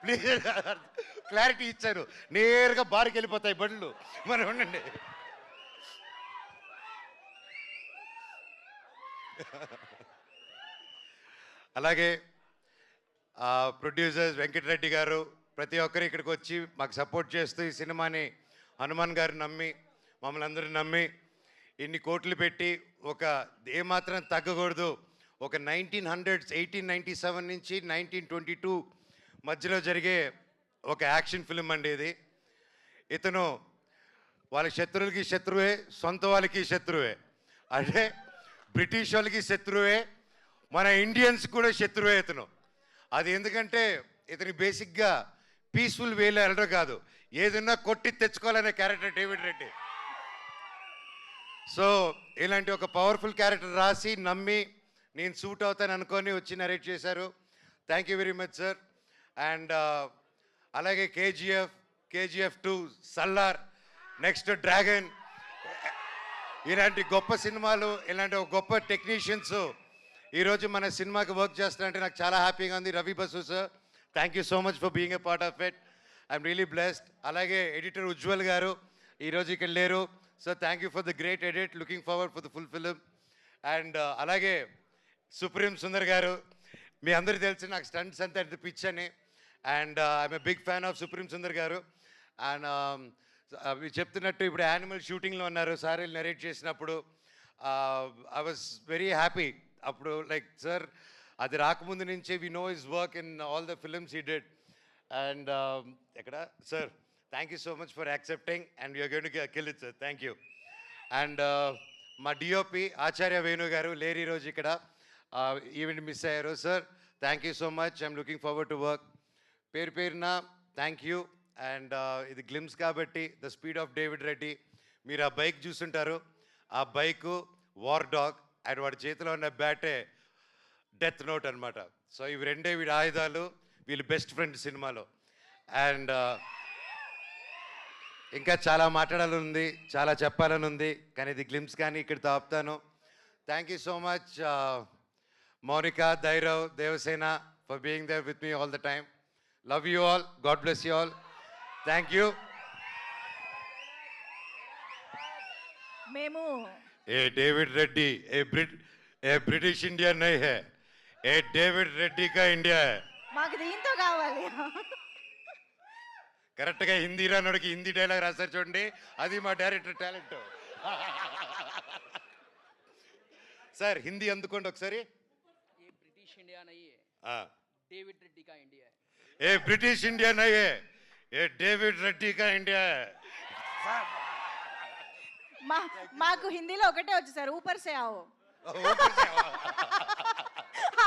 ప్లీజ్ క్లారిటీ ఇచ్చారు. నేరుగా బార్కి వెళ్ళిపోతాయి బండ్లు. మరి ఉండండి. అలాగే ప్రొడ్యూసర్స్ వెంకటరెడ్డి గారు ప్రతి ఒక్కరు ఇక్కడికి వచ్చి మాకు సపోర్ట్ చేస్తూ ఈ సినిమాని హనుమాన్ గారు నమ్మి మమ్మల్ని అందరూ నమ్మి ఇన్ని కోట్లు పెట్టి ఒక ఏమాత్రం తగ్గకూడదు, ఒక 1897 నుంచి 1922 మధ్యలో జరిగే ఒక యాక్షన్ ఫిల్మ్ అండి ఇది. ఇతను వాళ్ళ శత్రువులకి శత్రువే, సొంత వాళ్ళకి శత్రువే. అంటే బ్రిటిష్ వాళ్ళకి శత్రువే, మన ఇండియన్స్ కూడా శత్రువే ఇతను. అది ఎందుకంటే ఇతని బేసిక్గా పీస్ఫుల్ వేలో వెళ్ళడం కాదు, ఏదన్నా కొట్టి తెచ్చుకోవాలనే క్యారెక్టర్ డేవిడ్ రెడ్డి. సో ఇలాంటి ఒక పవర్ఫుల్ క్యారెక్టర్ రాసి నమ్మి నేను సూట్ అవుతాను అనుకొని వచ్చి నరేట్ చేశారు. Thank you very much sir. And అలాగే కేజీఎఫ్ 2, సల్లార్, నెక్స్ట్ డ్రాగన్, ఇలాంటి గొప్ప సినిమాలు, ఇలాంటి ఒక గొప్ప టెక్నీషియన్స్ ఈరోజు మన సినిమాకి వర్క్ చేస్తున్నారంటే నాకు చాలా హ్యాపీగా ఉంది. Ravi Basu sir, thank you so much for being a part of it. I'm really blessed. అలాగే ఎడిటర్ ఉజ్వల్ గారు ఈరోజు ఇక్కడ లేరు. So thank you for the great edit, looking forward for the full film. And అలాగే సుప్రీం సుందర్ గారు, మీ అందరికీ తెలిసి నాకు స్టంట్స్ అంతా ఎంత పిచ్ అని. And I'm a big fan of Supreme Sundar గారు. అండ్ మీరు చెప్తున్నట్టు ఇప్పుడు యానిమల్ షూటింగ్లో ఉన్నారు సార్ నరేట్ చేసినప్పుడు. ఐ వాజ్ వెరీ హ్యాపీ అప్పుడు. లైక్ సార్ అది రాకముందు నుంచే we know his work in all the films he did. And ఎక్కడ sir, thank you so much for accepting and you're going to kill it sir. Thank you. And మా DOP Acharya Venu గారు లేరు ఈరోజు ఇక్కడ, event miss అయ్యారు. Sir thank you so much, I'm looking forward to work. పేరున thank you. And ఇది glimpse కాబట్టి the speed of David Reddy, మీరు ఆ బైక్ చూస్తుంటారు, ఆ బైకు వార్ డాగ్ అండ్ వాడి చేతిలో ఉన్న బ్యాటే డెత్ నోట్ అనమాట. సో ఇవి రెండే వీడి ఆయుధాలు, వీళ్ళు బెస్ట్ ఫ్రెండ్ సినిమాలో. అండ్ ఇంకా చాలా మాట్లాడాలని ఉంది, చాలా చెప్పాలని ఉంది, కానీ ఇది గ్లిమ్స్ కానీ ఇక్కడితో ఆపుతాను. Thank you so much Mounika, Dhairav, Devasena for being there with me all the time. Love you all, God bless you all. Thank you. మేము ఏ డేవిడ్ రెడ్డి ఏ బ్రిటిష్ ఇండియా నై హై, ఏ డేవిడ్ రెడ్డి కా ఇండియా హై. మాకు దీంతో కావాలి. కరెక్ట్గా హిందీ రానోడికి హిందీ డైలాగ్ రాస్తారు చూడండి, అది మా డైరెక్టర్ టాలెంట్. సార్ హిందీ అందుకోండి ఒకసారి. ये ब्रिटिश इंडिया नहीं है, डेविड रेड्डी का इंडिया है. ఏ బ్రిటిష్ ఇండియా నై హై, ఏ డేవిడ్ రెడ్డి కా ఇండియా హై. మాకు హిందీలో ఒకటే వచ్చు సార్, ఊపర్ సే ఆవో.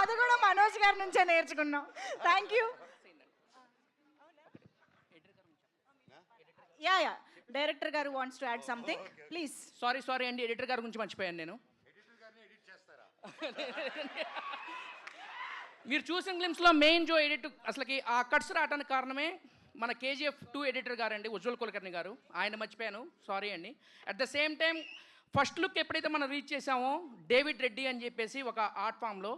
అది కూడా మనోజ్ గారి నుంచే నేర్చుకున్నాం. Thank you. యా డైరెక్టర్ గారు wants to add something please. Sorry అండి, ఎడిటర్ గారి గురించి మర్చిపోయాను నేను. మీరు చూసిన గ్లిమ్స్లో మెయిన్ జో ఎడిట్ అసలుకి ఆ కట్స్ రావడానికి కారణమే మన కేజీఎఫ్ 2 ఎడిటర్ గారు అండి, ఉజ్వల్ కులకర్ణి గారు. ఆయన మర్చిపోయాను, సారీ అండి. At the same time first look ఎప్పుడైతే మనం రీచ్ చేసామో డేవిడ్ రెడ్డి అని చెప్పేసి ఒక ఆర్ట్ ఫామ్లో,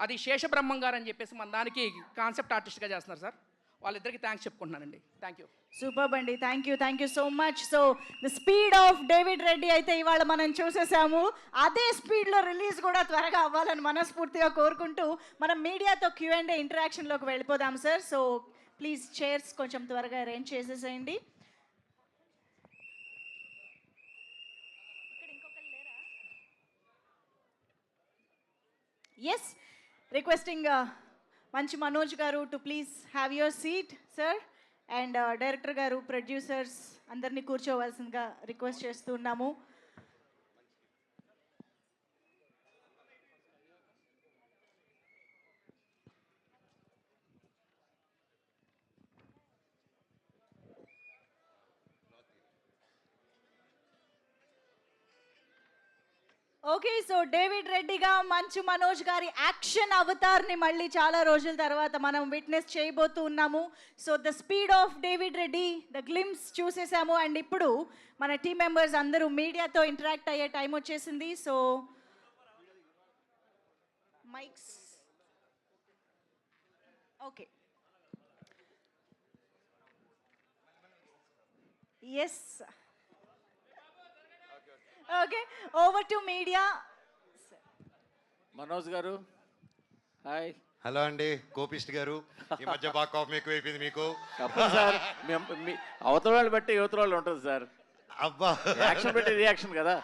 అది శేషబ్రహ్మం గారు అని చెప్పేసి మన దానికి కాన్సెప్ట్ ఆర్టిస్ట్గా చేస్తున్నారు సార్. వాళ్ళిద్దరికి థ్యాంక్స్ చెప్పుకుంటున్నానండి. Thank you. సూపర్ అండి, thank you so much. So the speed of David Reddy అయితే ఇవాళ మనం చూసేసాము. అదే స్పీడ్లో రిలీజ్ కూడా త్వరగా అవ్వాలని మనస్ఫూర్తిగా కోరుకుంటూ మనం మీడియాతో Q&A ఇంటరాక్షన్లోకి వెళ్ళిపోదాం సార్. సో ప్లీజ్ చైర్స్ కొంచెం త్వరగా అరేంజ్ చేసేసేయండి. ఎస్, రిక్వెస్టింగ్ మంచి మనోజ్ గారు to please have your seat sir. And director గారు, ప్రొడ్యూసర్స్ అందరినీ కూర్చోవలసిందిగా రిక్వెస్ట్ చేస్తున్నాము. ఓకే, సో డేవిడ్ రెడ్డిగా మంచు మనోజ్ గారి యాక్షన్ అవతార్ని మళ్ళీ చాలా రోజుల తర్వాత మనం విట్నెస్ చేయబోతూ ఉన్నాము. So the speed of David Reddy, the glimpse చూసేసాము. అండ్ ఇప్పుడు మన టీం మెంబర్స్ అందరూ మీడియాతో ఇంటరాక్ట్ అయ్యే టైం వచ్చేసింది. So mics okay. Yes, okay, over to media. Manoj గారు హాయ్. హలో అండి కోపిస్ట్ గారు, ఈ మధ్య బాగా కోపం ఎక్కువైపోయింది మీకు. తప్పదు సార్, మీ అవతల వాళ్ళు బట్టి యువతల వాళ్ళు ఉంటుంది సార్. అబ్బా, యాక్షన్ పెట్టి రియాక్షన్ కదా,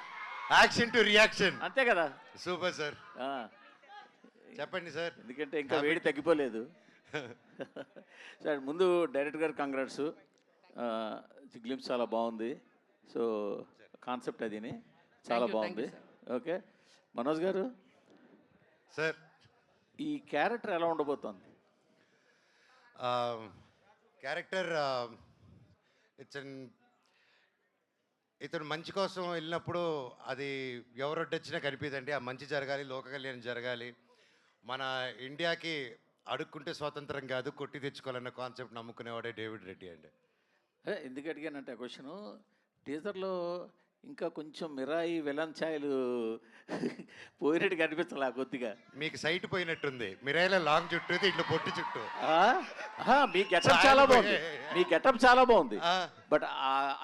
యాక్షన్ టు రియాక్షన్, అంతే కదా. Super sir. ఆ, చెప్పండి సార్. ఎందుకంటే ఇంకా వేడి తగ్గిపోలేదు సార్. ముందు డైరెక్టర్ గారు కంగ్రాట్స్, గ్లిమ్స్ చాలా బాగుంది. సో కాన్సెప్ట్ అదిని చాలా బాగుంది. ఓకే మనోజ్ గారు సార్, ఈ క్యారెక్టర్ ఎలా ఉండబోతోంది? క్యారెక్టర్ ఇతను మంచి కోసం వెళ్ళినప్పుడు అది ఎవరొడ్డొచ్చినా కనిపిదండి. ఆ మంచి జరగాలి, లోక కళ్యాణం జరగాలి. మన ఇండియాకి అడుక్కుంటే స్వాతంత్రం కాదు, కొట్టి తెచ్చుకోవాలన్న కాన్సెప్ట్ నమ్ముకునేవాడే డేవిడ్ రెడ్డి అండి. అదే ఎందుకు అడిగానంటే ఆ క్వశ్చను టీజర్లో ఇంకా కొంచెం మిరాయి విలన్ ఛాయలు పోయినట్టు కనిపించాలి కొద్దిగా. మీకు సైట్ పోయినట్టుంది. మిరాయిలో లాంగ్ చుట్టూ ఇట్లా పొట్టి చుట్టూ. మీ గెటప్ చాలా బాగుంది, మీ గెటప్ చాలా బాగుంది. ఆ. బట్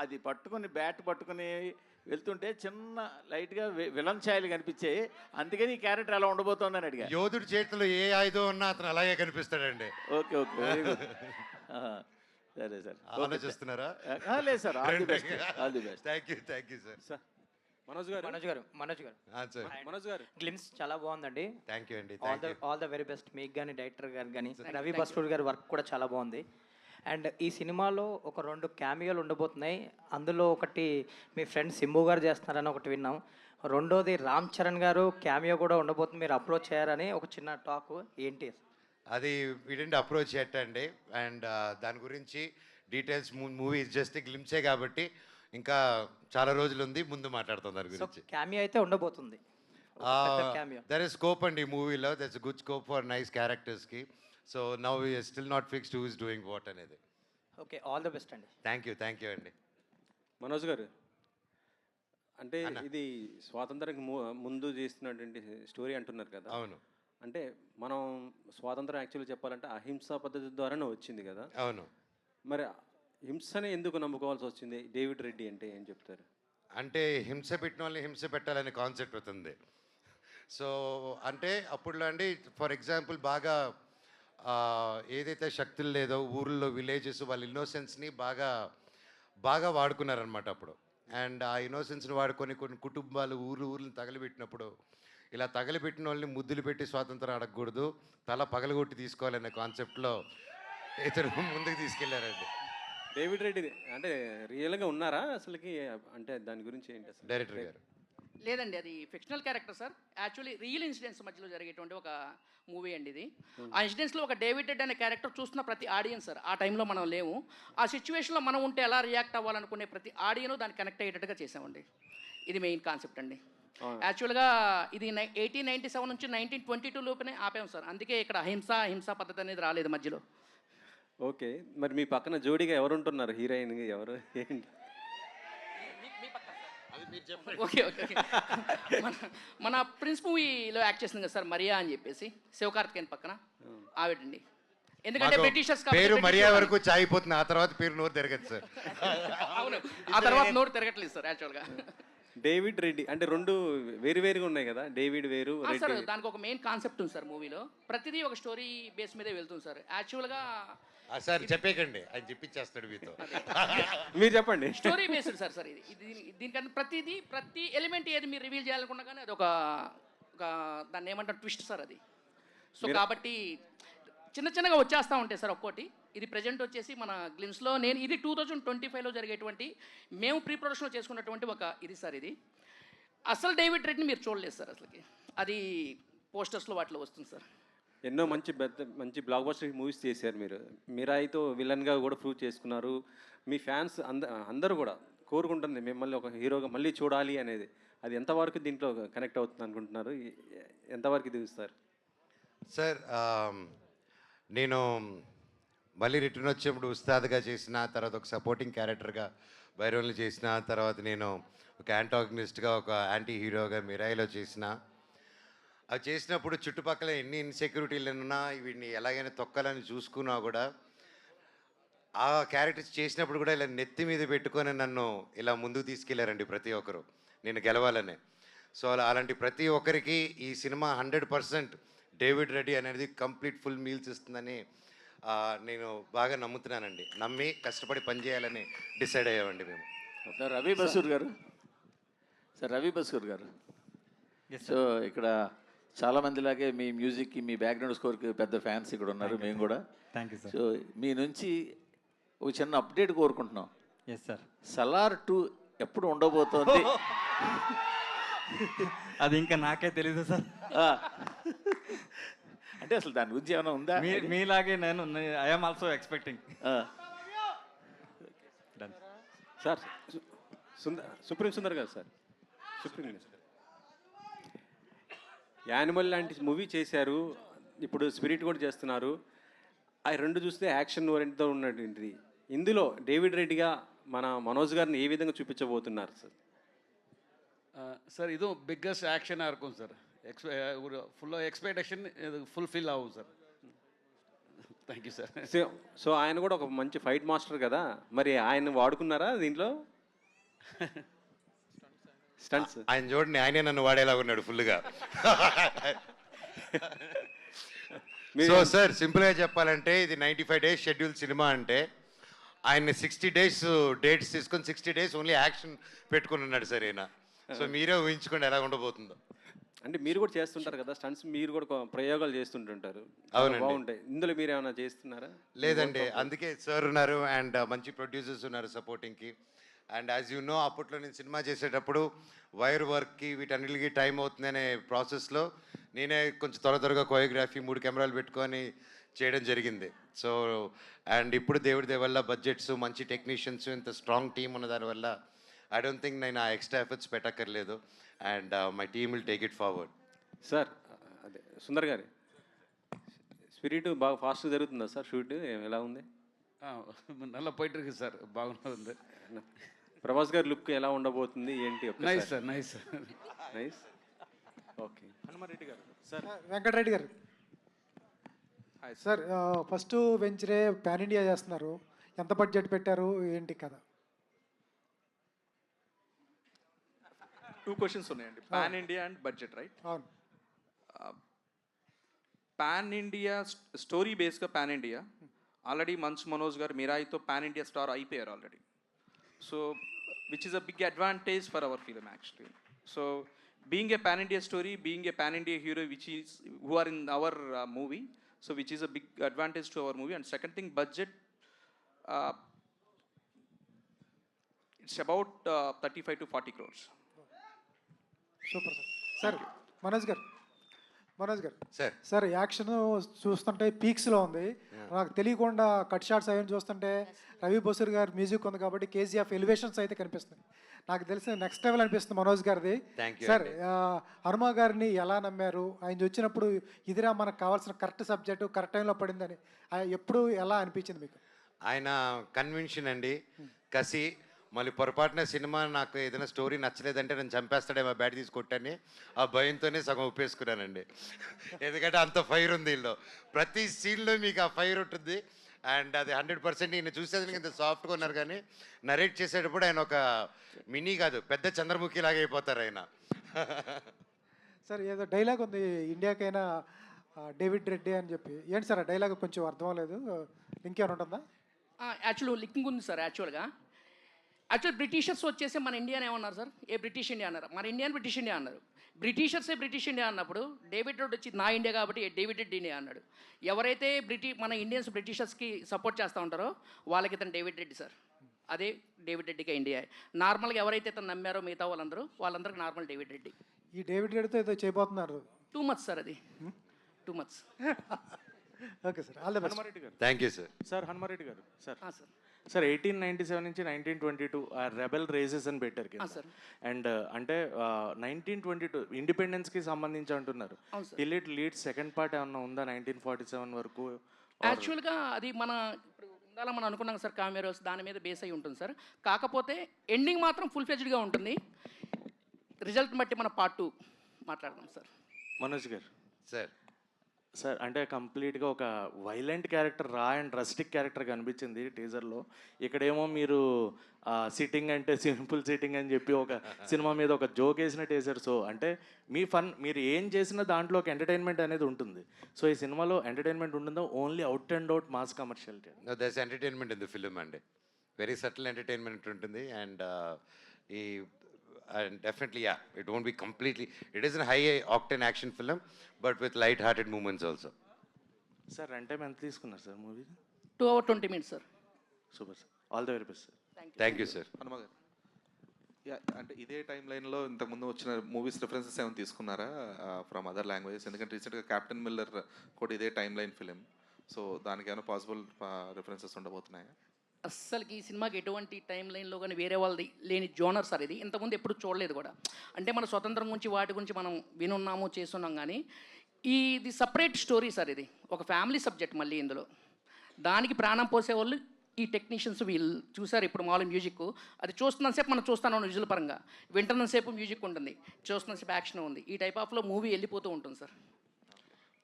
అది పట్టుకుని బ్యాట్ పట్టుకుని వెళ్తుంటే చిన్న లైట్గా విలన్ ఛాయలు కనిపించాయి. అందుకని ఈ క్యారెక్టర్ ఎలా ఉండబోతోందని అడిగా. యోధుడి చేతిలో ఏ ఆయుధం ఉన్నా అతను అలాగే కనిపిస్తాడండి. Okay okay very good. సరే సార్, ఆలోచిస్తున్నారా? లేదు sir, all the best, all the best. Thank you sir. Manoj గారు మనోజ్ గారు గ్లిమ్స్ చాలా బాగుందండి. థ్యాంక్ యూ అండి. ఆల్ ద వెరీ బెస్ట్ మీకు కానీ డైరెక్టర్ గారు కానీ రవి బస్టూర్ గారి వర్క్ కూడా చాలా బాగుంది. అండ్ ఈ సినిమాలో ఒక 2 క్యామియోలు ఉండబోతున్నాయి. అందులో ఒకటి మీ ఫ్రెండ్ సింబు గారు చేస్తున్నారని ఒకటి విన్నాం. రెండోది రామ్ చరణ్ గారు క్యామియో కూడా ఉండబోతుంది, మీరు అప్రోచ్ చేయారని ఒక చిన్న టాక్. ఏంటి? అది వీడండి అప్రోచ్ చేయటండి. అండ్ దాని గురించి డీటెయిల్స్ మూవీ జస్ట్ గ్లిమ్సే కాబట్టి ఇంకా చాలా రోజులు ఉంది, ముందు మాట్లాడుతాం దాని సో గురించి. క్యామియో అయితే ఉండబోతుంది. క్యామియో దర్ ఇస్ స్కోప్ అండి ఈ మూవీలో. That's good scope for nice క్యారెక్టర్స్కి. So now we still not fixed who is doing what అనేది. ఓకే, ఆల్ ద బెస్ట్ అండి. థ్యాంక్ యూ అండి. మనోజ్ గారు, అంటే ఇది స్వాతంత్రానికి ముందు చేస్తున్నటువంటి స్టోరీ అంటున్నారు కదా. అవును అంటే మనం స్వాతంత్రం యాక్చువల్లీ చెప్పాలంటే అహింసా పద్ధతి ద్వారానే వచ్చింది కదా. అవును. మరి హింసనే ఎందుకు నమ్ముకోవాల్సి వచ్చింది డేవిడ్ రెడ్డి అంటే ఏం చెప్తారు? అంటే హింస పెట్టిన వాళ్ళని హింస పెట్టాలనే కాన్సెప్ట్ అవుతుంది. సో అంటే అప్పుడులో అండి ఫర్ ఎగ్జాంపుల్ బాగా ఏదైతే శక్తులు లేదో ఊర్లో విలేజెస్ వాళ్ళ ఇన్నోసెన్స్ని బాగా వాడుకున్నారనమాట అప్పుడు. అండ్ ఆ ఇన్నోసెన్స్ని వాడుకొని కొన్ని కుటుంబాలు ఊర్లను తగలబెట్టినప్పుడు ఇలా తగలబెట్టిన వాళ్ళని ముద్దులు పెట్టి స్వాతంత్రం అడగకూడదు, తల పగలగొట్టి తీసుకోవాలనే కాన్సెప్ట్లో ఇతను ముందుకు తీసుకెళ్లారండి. డేవిడ్ రెడ్డి అంటే రియల్గా ఉన్నారా అసలుకి? అంటే దాని గురించి ఏంటి అసలు? డైరెక్టర్ గారు లేదండి, అది fictional character sir. Actually real incidents మధ్యలో జరిగేటువంటి ఒక మూవీ అండి ఇది. ఆ ఇన్సిడెంట్స్లో ఒక డేవిడ్ రెడ్ అనే క్యారెక్టర్ చూస్తున్న ప్రతి ఆడియన్స్ సార్, ఆ టైంలో మనం లేము, ఆ సిచ్యువేషన్లో మనం ఉంటే ఎలా రియాక్ట్ అవ్వాలనుకునే ప్రతి ఆడియను దాన్ని కనెక్ట్ అయ్యేటట్టుగా చేసామండి. ఇది మెయిన్ కాన్సెప్ట్ అండి. యాక్చువల్గా ఇది 1897 నుంచి 1922 లోపునే ఆపాము సార్. అందుకే ఇక్కడ హింసా పద్ధతి అనేది రాలేదు మధ్యలో. ఓకే, మరి మీ పక్కన జోడీగా ఎవరు ఉంటున్నారు? హీరోయిన్ ఎవరు ఏంటి? ఓకే ఓకే మన ప్రిన్స్ మూవీలో యాక్ట్ చేసింది కదా సార్, మరియా అని చెప్పేసి, శివకార్తికేయన్ పక్కన ఆవిడండి. ఎందుకంటే బ్రిటిషర్స్ పేరు మరియా వరకు చాయిపోతుంది, ఆ తర్వాత పేరు నోరు తిరగదు సార్. అవును, ఆ తర్వాత నోరు తిరగట్లేదు సార్ యాక్చువల్గా. డేవిడ్ రెడ్డి అంటే రెండు వేరుగా ఉన్నాయి కదా, డేవిడ్ వేరు సార్. దానికి ఒక మెయిన్ కాన్సెప్ట్ ఉంది సార్ మూవీలో. ప్రతిదీ ఒక స్టోరీ బేస్ మీదే వెళ్తుంది సార్. యాక్చువల్గా సార్ చెప్పేకండి, ఆయన చెప్పించేస్తాడు మీతో. మీరు చెప్పండి. Story based sir. సార్ దీనికన్నా ప్రతి ఎలిమెంట్ ఏది మీరు రివీల్ చేయాలనుకున్నా కానీ అది ఒక దాన్ని ఏమంటారు ట్విస్ట్ సార్ అది. సో కాబట్టి చిన్నగా వచ్చేస్తూ ఉంటాయి సార్ ఒక్కోటి. ఇది ప్రజెంట్ వచ్చేసి మన గ్లిమ్స్లో ఇది 2025లో జరిగేటువంటి మేము ప్రీ ప్రొడక్షన్లో చేసుకున్నటువంటి ఒక ఇది సార్. ఇది అసలు డేవిడ్ రెడ్ని మీరు చూడలేదు సార్ అసలుకి, అది పోస్టర్స్లో వాటిలో వస్తుంది సార్. ఎన్నో మంచి బ్లాక్ బస్టర్ మూవీస్ చేశారు మీరు. మీరాయితో విలన్గా కూడా ప్రూవ్ చేసుకున్నారు. మీ ఫ్యాన్స్ అందరూ కూడా కోరుకుంటుంది మిమ్మల్ని ఒక హీరోగా మళ్ళీ చూడాలి అనేది. అది ఎంతవరకు దీంట్లో కనెక్ట్ అవుతుంది అనుకుంటున్నారు? ఎంతవరకు ఇది సార్? సార్ నేను మళ్ళీ రిటర్న్ వచ్చినప్పుడు ఉస్తాద్గా చేసిన తర్వాత ఒక సపోర్టింగ్ క్యారెక్టర్గా బైరోన్లు చేసిన తర్వాత నేను ఒక యాంటాగనిస్ట్గా ఒక యాంటీ హీరోగా మిరాయిలో చేసిన. అవి చేసినప్పుడు చుట్టుపక్కల ఎన్ని ఇన్సెక్యూరిటీలు ఉన్నా వీడిని ఎలాగైనా తొక్కాలని చూసుకున్నా కూడా ఆ క్యారెక్టర్స్ చేసినప్పుడు కూడా ఇలా నెత్తి మీద పెట్టుకొని నన్ను ఇలా ముందుకు తీసుకెళ్లారండి ప్రతి ఒక్కరు, నేను గెలవాలని. సో అలాంటి ప్రతి ఒక్కరికి ఈ సినిమా 100% డేవిడ్ రెడ్డి అనేది కంప్లీట్ ఫుల్ మీల్స్ ఇస్తుందని నేను బాగా నమ్ముతున్నానండి. నమ్మి కష్టపడి పనిచేయాలని డిసైడ్ అయ్యామండి మేము. సార్ రవి బసూర్ గారు సో ఇక్కడ చాలామందిలాగే మీ మ్యూజిక్కి మీ బ్యాక్గ్రౌండ్ స్కోర్కి పెద్ద ఫ్యాన్స్ ఇక్కడ ఉన్నారు, మేము కూడా. Thank you sir. సో మీ నుంచి ఒక చిన్న అప్డేట్ కోరుకుంటున్నాం. Yes sir. సలార్ 2 ఎప్పుడు ఉండబోతోంది? అది ఇంకా నాకే తెలీదు సార్. అంటే అసలు దాని గురించి ఏమైనా ఉందా? మీలాగే నేను I'm also expecting. Sir supreme Sundar గారు సార్, సుప్రీం యానిమల్ లాంటి మూవీ చేశారు, ఇప్పుడు స్పిరిట్ కూడా చేస్తున్నారు. ఆ రెండు చూస్తే యాక్షన్ ఓరియంట్తో ఉన్నటువంటిది. ఇందులో డేవిడ్ రెడ్డిగా మన మనోజ్ గారిని ఏ విధంగా చూపించబోతున్నారు సార్? சார் இதுவும் பிக்கஸ்ட் ஆக்ஷனாக இருக்கும் சார். ஒரு ஃபுல்லாக எக்ஸ்பெக்டேஷன் இது ஃபுல்ஃபில் ஆகும் sir. Thank you sir. So ఆయన కూడా ఒక మంచి ఫైట్ మాస్టర్ కదా, మరి ఆయన వాడుకున్నారా దీంట్లో స్టంట్స్? ఆయన చూడండి, ఆయనే నన్ను వాడేలాగా ఉన్నాడు ఫుల్గా. సో సార్, సింపుల్గా చెప్పాలంటే ఇది 95 days షెడ్యూల్ సినిమా అంటే ఆయన 60 days డేట్స్ తీసుకొని 60 days ఓన్లీ యాక్షన్ పెట్టుకుని ఉన్నాడు సార్ ఈయన. సో మీరే ఊహించుకోండి ఎలా ఉండబోతుందో. అంటే మీరు కూడా చేస్తుంటారు కదా స్టంట్స్, మీరు కూడా ప్రయోగాలు చేస్తుంటుంటారు. అవునండి. బాగుంటాయి. ఇందులో మీరు ఏమైనా చేస్తున్నారా? లేదండి, అందుకే సార్ ఉన్నారు అండ్ మంచి ప్రొడ్యూసర్స్ ఉన్నారు సపోర్టింగ్కి. అండ్ యాజ్ యూ నో, అప్పట్లో నేను సినిమా చేసేటప్పుడు వైర్ వర్క్కి వీటన్నిటికి టైం అవుతుందనే ప్రాసెస్లో నేనే కొంచెం త్వరగా కోరియోగ్రఫీ 3 కెమెరాలు పెట్టుకొని చేయడం జరిగింది. సో అండ్ ఇప్పుడు దేవుడి దేవల్ల బడ్జెట్స్, మంచి టెక్నీషియన్స్, ఇంత స్ట్రాంగ్ టీమ్ ఉన్న దానివల్ల ఐ డోంట్ థింక్ నేను ఆ ఎక్స్ట్రా ఎఫర్ట్స్ పెట్టక్కర్లేదు. And my team will take it forward. Sir అదే సుందర్ గారు, స్పిరిట్ బాగా ఫాస్ట్ జరుగుతుందా సార్? షూట్ ఎలా ఉంది? நல்லா போயிட்டு இருக்கு சார், బాగుంది. ప్రభాస్ గారి లుక్ ఎలా ఉండబోతుంది ఏంటి? Nice sir, nice sir, nice. Okay. Hanumareddy గారు. సార్ వెంకటరెడ్డి గారు. సార్ ఫస్ట్ వెంచరే పాన్ ఇండియా చేస్తున్నారు, ఎంత బడ్జెట్ పెట్టారు ఏంటి కదా? 2 questions ఉన్నాయండి. Pan India and budget, right? అవును. పాన్ ఇండియా స్టోరీ బేస్గా pan India already Manchu Manoj గారు మిరాయితో పాన్ ఇండియా స్టార్ అయిపోయారు already. So which is a big advantage for our film actually. So being a pan India story, being a pan India hero which is who are in our movie, so which is a big advantage to our movie. And second thing, budget it's about 35 to 40 crores. Super sir. Sir Manoj గారు, sir sir action చూస్తుంటే పీక్స్లో ఉంది. నాకు తెలియకుండా cut shots అవన్నీ చూస్తుంటే రవి బసూర్ గారు music ఉంది కాబట్టి కేజీఎఫ్ ఎలివేషన్స్ అయితే కనిపిస్తుంది. నాకు తెలిసిన నెక్స్ట్ లెవెల్ అనిపిస్తుంది మనోజ్ గారిది. సార్ హనుమ గారిని ఎలా నమ్మారు? ఆయన వచ్చినప్పుడు ఇదిరా మనకు కావాల్సిన కరెక్ట్ సబ్జెక్టు కరెక్ట్ టైంలో పడిందని ఎప్పుడు ఎలా అనిపించింది మీకు? ఆయన కన్విన్షన్ అండి, కసి. మళ్ళీ పొరపాటున సినిమా నాకు ఏదైనా స్టోరీ నచ్చలేదంటే నేను చంపేస్తాడేమో బ్యాట్ తీసి కొట్టని ఆ భయంతోనే సగం ఒప్పేసుకున్నానండి. ఎందుకంటే అంత ఫైర్ ఉంది వీళ్ళు, ప్రతి సీన్లో మీకు ఆ ఫైర్ ఉంటుంది. అండ్ అది 100% ఈయన చూసేదానికి ఇంత సాఫ్ట్గా ఉన్నారు, కానీ నరేట్ చేసేటప్పుడు ఆయన ఒక మినీ కాదు పెద్ద చంద్రముఖి లాగా అయిపోతారు ఆయన. సార్ ఏదో డైలాగ్ ఉంది, ఇండియాకైనా డేవిడ్ రెడ్డి అని చెప్పి, ఏంటి సార్ ఆ డైలాగ్ కొంచెం అర్థం అవ్వలేదు, ఇంకేమైనా ఉంటుందా? యాక్చువల్ లింకింగ్ ఉంది సార్. యాక్చువల్ బ్రిటిషర్స్ వచ్చేసి మన ఇండియాని ఏమన్నారు సార్? ఏ బ్రిటిష్ ఇండియా అన్నారు, మన ఇండియాని బ్రిటిష్ ఇండియా అన్నారు. బ్రిటిషర్సే బ్రిటిష్ ఇండియా అన్నప్పుడు డేవిడ్ రెడ్డి వచ్చి నా ఇండియా కాబట్టి డేవిడ్ రెడ్డి ఇండియా అన్నాడు. ఎవరైతే మన ఇండియన్స్ బ్రిటిషర్స్కి సపోర్ట్ చేస్తూ ఉంటారో వాళ్ళకి ఇతను డేవిడ్ రెడ్డి సార్. అదే డేవిడ్ రెడ్డిగా ఇండియా. నార్మల్గా ఎవరైతే ఇతను నమ్మారో మిగతా వాళ్ళందరికీ నార్మల్ డేవిడ్ రెడ్డి. ఈ డేవిడ్ రెడ్డితో ఏదో చేయబోతున్నారు. 2 months సార్, అది 2 months. Okay sir, all the best. Hanumareddy గారు. Thank you sir. Sir Hanumareddy గారు. సార్ సార్ సార్ 1897 నుంచి 1922 రెబెల్ రేసెస్ అని పెట్టారు కదా. సార్. అండ్ అంటే 1922 ఇండిపెండెన్స్కి సంబంధించి అంటున్నారు. Till it lead second part ఏమన్నా ఉందా 1947 వరకు? యాక్చువల్గా అది మన ఇప్పుడు ఉండాలని మనం అనుకున్నాం సార్, కామెరోస్ దాని మీద బేస్ అయి ఉంటుంది సార్. కాకపోతే ఎండింగ్ మాత్రం ఫుల్ ఫ్లెడ్జ్డ్గా ఉంటుంది. రిజల్ట్ బట్టి మన పార్ట్ 2 మాట్లాడదాం సార్. మనోజ్ గారు. సార్ సార్ అంటే కంప్లీట్గా ఒక వైలెంట్ క్యారెక్టర్, రా అండ్ రస్టిక్ క్యారెక్టర్ కనిపించింది టీజర్లో. ఇక్కడేమో మీరు సిట్టింగ్ అంటే సింపుల్ సిట్టింగ్ అని చెప్పి ఒక సినిమా మీద ఒక జోక్ వేసిన టీజర్. సో అంటే మీ ఫన్, మీరు ఏం చేసినా దాంట్లో ఒక ఎంటర్టైన్మెంట్ అనేది ఉంటుంది. సో ఈ సినిమాలో ఎంటర్టైన్మెంట్ ఉంటుందో only out and out mass commercial? That's entertainment in the film అండి, వెరీ సటిల్ ఎంటర్టైన్మెంట్ ఉంటుంది. అండ్ ఈ and definitely it won't be completely, it is a high octane action film but with light hearted moments also. Sir run time ఎంత తీసుకున్నారు sir movie? 2 hours 20 minutes sir. Super sir, all the very best sir. Thank you sir. Hanuma గారు, అంటే ఇదే time లైన్లో ఇంతకుముందు వచ్చిన movies references ఏమైనా తీసుకున్నారా ఫ్రమ్ అదర్ లాంగ్వేజెస్? ఎందుకంటే రీసెంట్గా క్యాప్టెన్ మిల్లర్ కూడా ఇదే టైం లైన్ ఫిలిం. సో దానికి ఏమైనా పాసిబుల్ రిఫరెన్సెస్ ఉండబోతున్నాయా? అస్సలకి ఈ సినిమాకి ఎటువంటి టైం లైన్లో కానీ వేరే వాళ్ళది లేని జోనర్ సార్ ఇది. ఇంతకుముందు ఎప్పుడు చూడలేదు కూడా. అంటే మన స్వతంత్రం గురించి వాటి గురించి మనం వినున్నాము చేస్తున్నాం, కానీ ఇది సపరేట్ స్టోరీ సార్. ఇది ఒక ఫ్యామిలీ సబ్జెక్ట్ మళ్ళీ ఇందులో. దానికి ప్రాణం పోసేవాళ్ళు ఈ టెక్నీషియన్స్. వీళ్ళు చూసారు ఇప్పుడు మామూలు మ్యూజిక్, అది చూస్తున్నంతసేపు మనం చూస్తాను విజువల్ పరంగా, వింటున్నంతసేపు మ్యూజిక్ ఉంటుంది, చూస్తున్నంతసేపు యాక్షన్ ఉంది. ఈ టైప్ ఆఫ్లో మూవీ వెళ్ళిపోతూ ఉంటుంది సార్.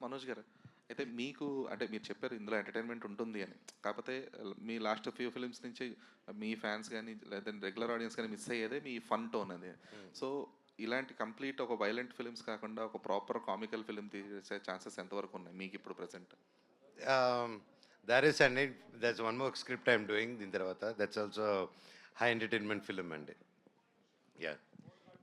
మనోజ్ గారు, అయితే మీకు అంటే మీరు చెప్పారు ఇందులో ఎంటర్టైన్మెంట్ ఉంటుంది అని, కాకపోతే మీ లాస్ట్ ఫ్యూ ఫిలిమ్స్ నుంచి మీ ఫ్యాన్స్ కానీ లేదా రెగ్యులర్ ఆడియన్స్ కానీ మిస్ అయ్యేదే మీ ఫన్ టోన్ అది. సో ఇలాంటి కంప్లీట్ ఒక వైలెంట్ ఫిలిమ్స్ కాకుండా ఒక ప్రాపర్ కామికల్ ఫిలిం తీసే ఛాన్సెస్ ఎంతవరకు ఉన్నాయి మీకు ఇప్పుడు present? There is, and there's one more script I'm doing din tarvata. That's also high entertainment film andi. Yeah.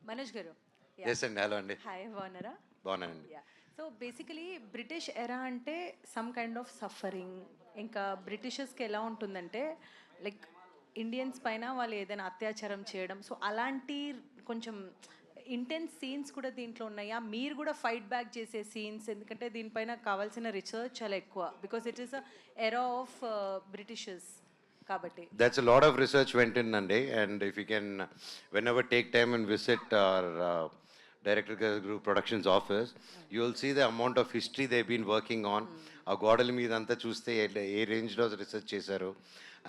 Manoj గారు. Yes and hello andi. Hi, బాగున్నారా? బాగున్నానండి. సో బేసికలీ బ్రిటిష్ ఎరా అంటే సమ్ కైండ్ ఆఫ్ సఫరింగ్. ఇంకా బ్రిటిషర్స్కి ఎలా ఉంటుందంటే like Indians పైన వాళ్ళు ఏదైనా అత్యాచారం చేయడం, సో అలాంటి కొంచెం ఇంటెన్స్ సీన్స్ కూడా దీంట్లో ఉన్నాయా? మీరు కూడా ఫైట్ బ్యాక్ చేసే సీన్స్, ఎందుకంటే దీనిపైన కావాల్సిన రీసెర్చ్ చాలా ఎక్కువ, because it is a era of Britishers కాబట్టి. That's a lot of research went in andi, and if you can whenever take time and visit our Director Group Productions office, you will see the amount of history they've been working on. ఆ గోడల మీద అంతా చూస్తే ఏ రేంజ్లో research చేశారు.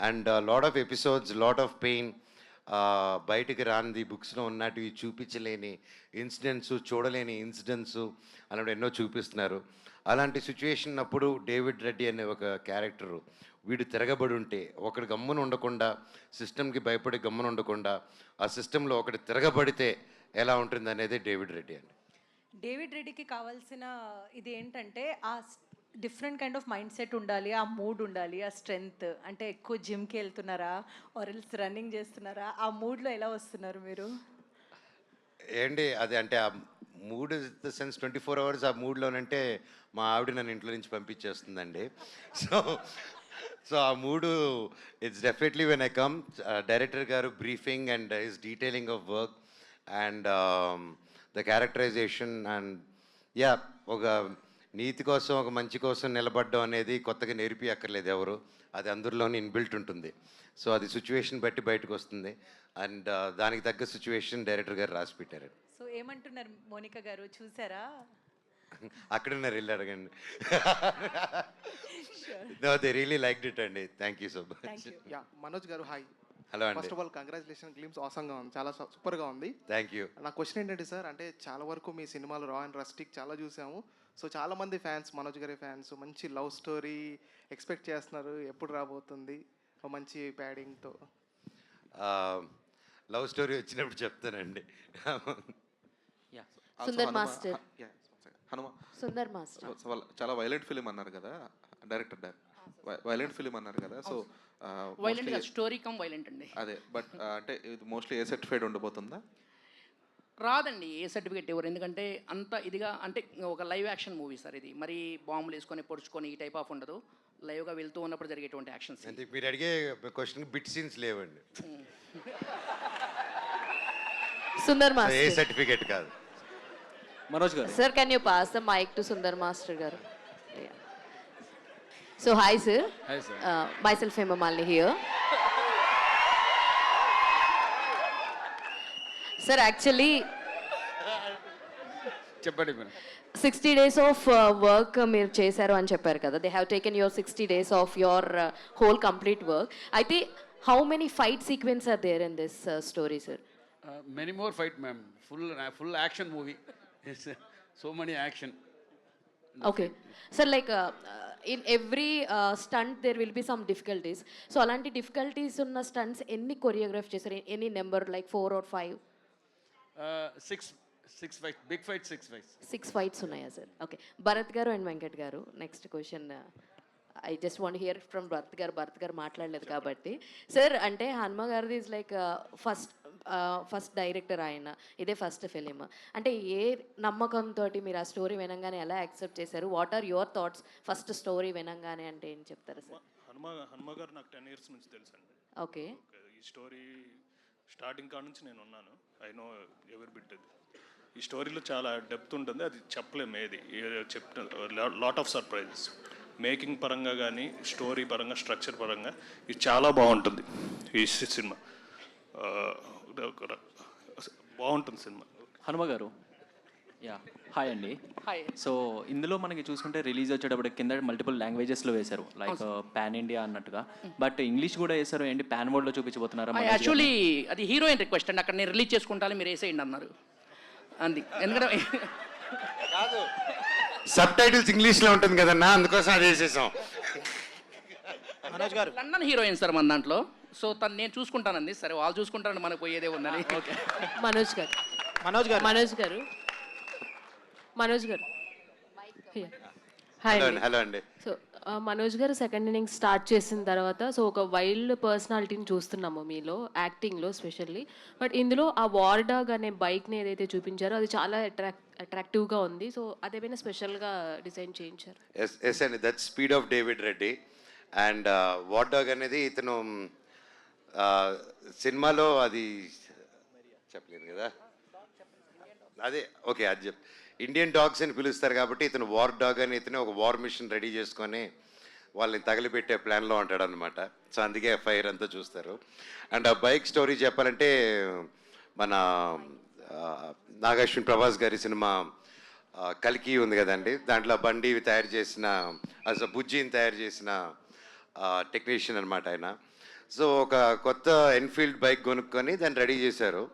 And lot of episodes, lot of pain, బయటికి రానిది, బుక్స్లో ఉన్నటివి చూపించలేని incidents, చూడలేని ఇన్సిడెంట్స్ అలాంటి ఎన్నో చూపిస్తున్నారు. అలాంటి సిచ్యువేషన్ అప్పుడు డేవిడ్ రెడ్డి అనే ఒక క్యారెక్టరు వీడు తిరగబడి ఉంటే, ఒకటి గమ్మున ఉండకుండా, సిస్టమ్కి భయపడి గమ్మున ఉండకుండా, ఆ సిస్టంలో ఒకటి తిరగబడితే ఎలా ఉంటుంది అనేది డేవిడ్ రెడ్డి అండి. డేవిడ్ రెడ్డికి కావాల్సిన ఇది ఏంటంటే ఆ different kind of mind set ఉండాలి, ఆ మూడ్ ఉండాలి, ఆ స్ట్రెంగ్త్. అంటే ఎక్కువ జిమ్కి వెళ్తున్నారా ఆర్ ఎల్స్ రన్నింగ్ చేస్తున్నారా? ఆ మూడ్లో ఎలా వస్తున్నారు మీరు? ఏంటి అది అంటే ఆ మూడ్ ద సెన్స్ 24 hours ఆ మూడ్లోనంటే మా ఆవిడ నన్ను ఇంట్లో నుంచి పంపించేస్తుందండి. సో ఆ మూడు it's definitely when I come, director గారు briefing and his detailing of work and the characterization and ఒక నీతి కోసం, ఒక మంచి కోసం నిలబడడం అనేది కొత్తగా నేర్పి అక్కర్లేదు ఎవరు, అది అందరిలోనే ఇన్బిల్ట్ ఉంటుంది. సో అది సిచ్యువేషన్ బట్టి బయటకు వస్తుంది, అండ్ దానికి తగ్గ సిచ్యువేషన్ డైరెక్టర్ గారు రాసి పెట్టారు. సో ఏమంటున్నారు మోనికా గారు, చూసారా? అక్కడున్నారు, వెళ్ళి అడగండి. దే రియలీ లైక్డ్ ఇట్ అండి. Thank you so much. Manoj గారు హాయ్. హలో అండి. First of all congratulation, glimpse ఆసంగా ఉంది, చాలా సూపర్గా ఉంది. Thank you. నా క్వశ్చన్ ఏంటంటే సార్, అంటే చాలా వరకు మీ సినిమాలు రా అండ్ రస్టిక్ చాలా చూసాము. సో చాలామంది ఫ్యాన్స్, మనోజ్ గారి ఫ్యాన్స్ మంచి లవ్ స్టోరీ ఎక్స్పెక్ట్ చేస్తున్నారు. ఎప్పుడు రాబోతుంది ఒక మంచి ప్యాడింగ్తో? లవ్ స్టోరీ వచ్చినప్పుడు చెప్తానండి. సుందర్ మాస్టర్. సుందర్ మాస్టర్ చాలా వైలెంట్ ఫిలిం అన్నారు కదా డైరెక్టర్, వైలెంట్ ఫిలిం అన్నారు కదా. So violent story come violent అండి. అదే, బట్ అంటే ఇది మోస్ట్లీ ఏ సర్టిఫైడ్ ఉండబోతుందా? రాదండి ఏ సర్టిఫికేట్ ఎవరు, ఎందుకంటే అంత ఇదిగా అంటే ఒక లైవ్ యాక్షన్ మూవీ సార్ ఇది. మరి బాంబులు వేసుకొని పొడుచుకొని ఈ టైప్ ఆఫ్ ఉండదు, లైవ్గా వెళ్తూ ఉన్నప్పుడు జరిగేటువంటి యాక్షన్స్. అంటే మీరు అడిగే క్వశ్చన్ బిట్ సీన్స్ లేవండి. సుందర్ ఏ మాస్టర్. సర్టిఫికేట్ కాదు. మనోజ్ గారు. Sir, can you pass the mic to Sundar Master garu? Yeah. So hi sir. Hi sir. Myself Hema Malini here. Sir, actually చెప్పండి మేడం. 60 days of work మీరు చేశారు అని చెప్పారు కదా. They have taken your 60 days of your whole complete work. అయితే how many fight sequences are there in this story, sir? Many more fight, ma'am. Full action movie. So many action. Okay. Sir, like in every stunt there will be some difficulties. So alanti difficulties unna stunts enni choreograph chesaru? Any number like 4 or 5? Six fights. Big fight, 6 fights. 6 fights unnaya sir. Okay. Bharat garu and Venkat garu, next question. I just want to hear from Bharat garu మాట్లాడలేదు కాబట్టి. Sir అంటే హనుమ గారిది is like first director, ఆయన ఇదే first film. అంటే ఏ నమ్మకంతో మీరు ఆ స్టోరీ వినంగానే ఎలా యాక్సెప్ట్ చేశారు? What are your thoughts first story వినంగానే? అంటే ఏం చెప్తారు సార్? హనుమ గారు నాకు 10 years నుంచి తెలుసండి. ఓకే. ఈ స్టోరీ స్టార్టింగ్ కాడ నుంచి నేను ఉన్నాను. ఐ నో ఎవరి బిట్ అది. ఈ స్టోరీలో చాలా డెప్త్ ఉంటుంది, అది చెప్పలేము ఏది చెప్తా. Lot of surprises. మేకింగ్ పరంగా కానీ స్టోరీ పరంగా స్ట్రక్చర్ పరంగా ఇది చాలా బాగుంటుంది ఈ సినిమా. బాగుంటుంది సినిమా. హనుమ గారు, యా హాయ్ అండి. హాయ్. సో ఇందులో మనకి చూసుకుంటే రిలీజ్ వచ్చేటప్పుడు కింద మల్టిపుల్ లాంగ్వేజెస్లో వేశారు, లైక్ పాన్ ఇండియా అన్నట్టుగా. బట్ ఇంగ్లీష్ కూడా వేశారు ఏంటి, పాన్ వరల్డ్లో చూపించబోతున్నారా? యాక్చువల్లీ అది హీరోయిన్ రిక్వెస్ట్ అండి, అక్కడ నేను రిలీజ్ చేసుకుంటాను మీరు వేసేయండి అన్నారు. అంది ఎందుకంటే కాదు, సబ్ టైటిల్స్ ఇంగ్లీష్లో ఉంటుంది కదన్నా, అందుకోసం అది వేసేసాం. లండన్ హీరోయిన్ సార్ మన దాంట్లో, సో తను నేను చూసుకుంటానండి. సరే వాళ్ళు చూసుకుంటాను, మనకు పోయేదే ఉందని. ఓకే. మనోజ్ గారు, హాయ్ అండి. హలో అండి. సో మనోజ్ గారు సెకండ్ ఇన్నింగ్స్ స్టార్ట్ చేసిన తర్వాత సో ఒక వైల్డ్ పర్సనాలిటీని చూస్తున్నాము మీలో, యాక్టింగ్లో స్పెషల్లీ. బట్ ఇందులో ఆ వార్ డాగ్ అనే బైక్ని ఏదైతే చూపించారో అది చాలా అట్రాక్టివ్గా ఉంది. సో అదేమైనా స్పెషల్గా డిజైన్ చేయించారు? ఎస్ అండి, that speed of David Reddy. And war dog అనేది ఇతను సినిమాలో అది చెప్పలేను కదా, అదే ఓకే అది ఇండియన్ డాగ్స్ అని పిలుస్తారు కాబట్టి ఇతను వార్ డాగ్ అని ఇతను ఒక వార్ మిషన్ రెడీ చేసుకొని వాళ్ళని తగిలిపెట్టే ప్లాన్లో ఉంటాడు అనమాట. సో అందుకే ఫైర్ అంతా చూస్తారు. అండ్ ఆ బైక్ స్టోరీ చెప్పాలంటే మన నాగార్జున ప్రభాస్ గారి సినిమా కల్కి ఉంది కదండి, దాంట్లో బండి తయారు చేసిన అసలు బుజ్జిని తయారు చేసిన టెక్నీషియన్ అనమాట ఆయన. సో ఒక కొత్త ఎన్ఫీల్డ్ బైక్ కొనుక్కొని దాన్ని రెడీ చేశారు.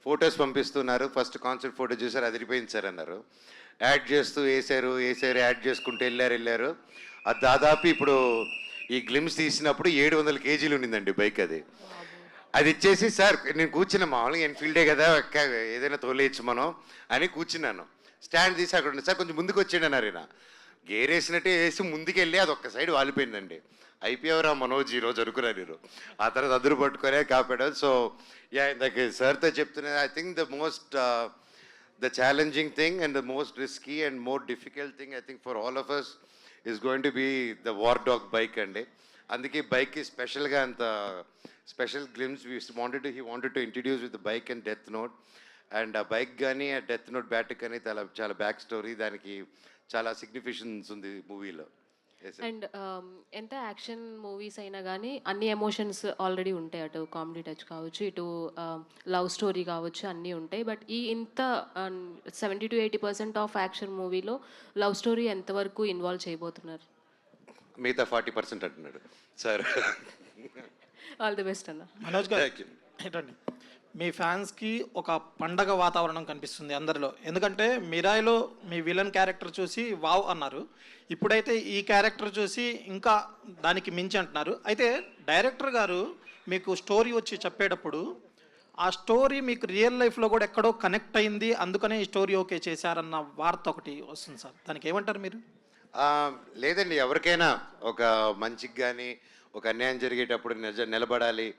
ఫొటోస్ పంపిస్తున్నారు, ఫస్ట్ కాన్సెప్ట్ ఫోటో చూసారు, అది వెళ్ళిపోయింది సార్ అన్నారు. యాడ్ చేస్తూ వేసారు, యాడ్ చేసుకుంటూ వెళ్ళారు. అది దాదాపు ఇప్పుడు ఈ గ్లిమ్స్ తీసినప్పుడు 700 కేజీలు ఉండిందండి బైక్. అది ఇచ్చేసి సార్ నేను కూర్చున్నా, మామూలుగా ఎన్ఫీల్డే కదా ఏదైనా తోలేయచ్చు మనం అని కూర్చున్నాను. స్టాండ్ తీసి అక్కడ ఉంది సార్, కొంచెం ముందుకు వచ్చేయండి అన్నారు. ఆయన గేర్ వేసినట్టే వేసి ముందుకెళ్ళి అది ఒక్క సైడ్ వాలిపోయిందండి. అయిపోయావరా మనోజ్ ఈరోజు అనుకున్నారు మీరు. ఆ తర్వాత అదురు పట్టుకొనే కాపాడారు. సో యా, ఇందాక సార్తో చెప్తున్నది, I think the challenging thing and the most risky and more difficult thing I think for all of us is going to be the war dog bike అండి. అందుకే బైక్కి స్పెషల్గా అంత special glimpse he wanted to introduce with the bike and death note. And ఆ bike కానీ ఆ death note bat కానీ చాలా బ్యాక్ స్టోరీ, దానికి చాలా సిగ్నిఫికెన్స్ ఉంది మూవీలో. అండ్ ఎంత యాక్షన్ మూవీస్ అయినా కానీ అన్ని ఎమోషన్స్ ఆల్రెడీ ఉంటాయి, అటు కామెడీ టచ్ కావచ్చు, ఇటు లవ్ స్టోరీ కావచ్చు, అన్నీ ఉంటాయి. బట్ ఈ ఇంత 70 to 80% ఆఫ్ యాక్షన్ మూవీలో లవ్ స్టోరీ ఎంతవరకు ఇన్వాల్వ్ చేయబోతున్నారు? మిగతా 40% అంటున్నాడు సార్. ఆల్ ది బెస్ట్ అన్న. మనోజ్ గారు ఏంటండి, మీ ఫ్యాన్స్కి ఒక పండగ వాతావరణం కనిపిస్తుంది అందరిలో. ఎందుకంటే మిరాయిలో మీ విలన్ క్యారెక్టర్ చూసి వావ్ అన్నారు, ఇప్పుడైతే ఈ క్యారెక్టర్ చూసి ఇంకా దానికి మించి అంటున్నారు. అయితే డైరెక్టర్ గారు మీకు స్టోరీ వచ్చి చెప్పేటప్పుడు ఆ స్టోరీ మీకు రియల్ లైఫ్లో కూడా ఎక్కడో కనెక్ట్ అయింది, అందుకనే ఈ స్టోరీ ఓకే చేశారన్న వార్త ఒకటి వస్తుంది సార్, దానికి ఏమంటారు మీరు? లేదండి, ఎవరికైనా ఒక మంచికి కానీ ఒక అన్యాయం జరిగేటప్పుడు నిలబడాలి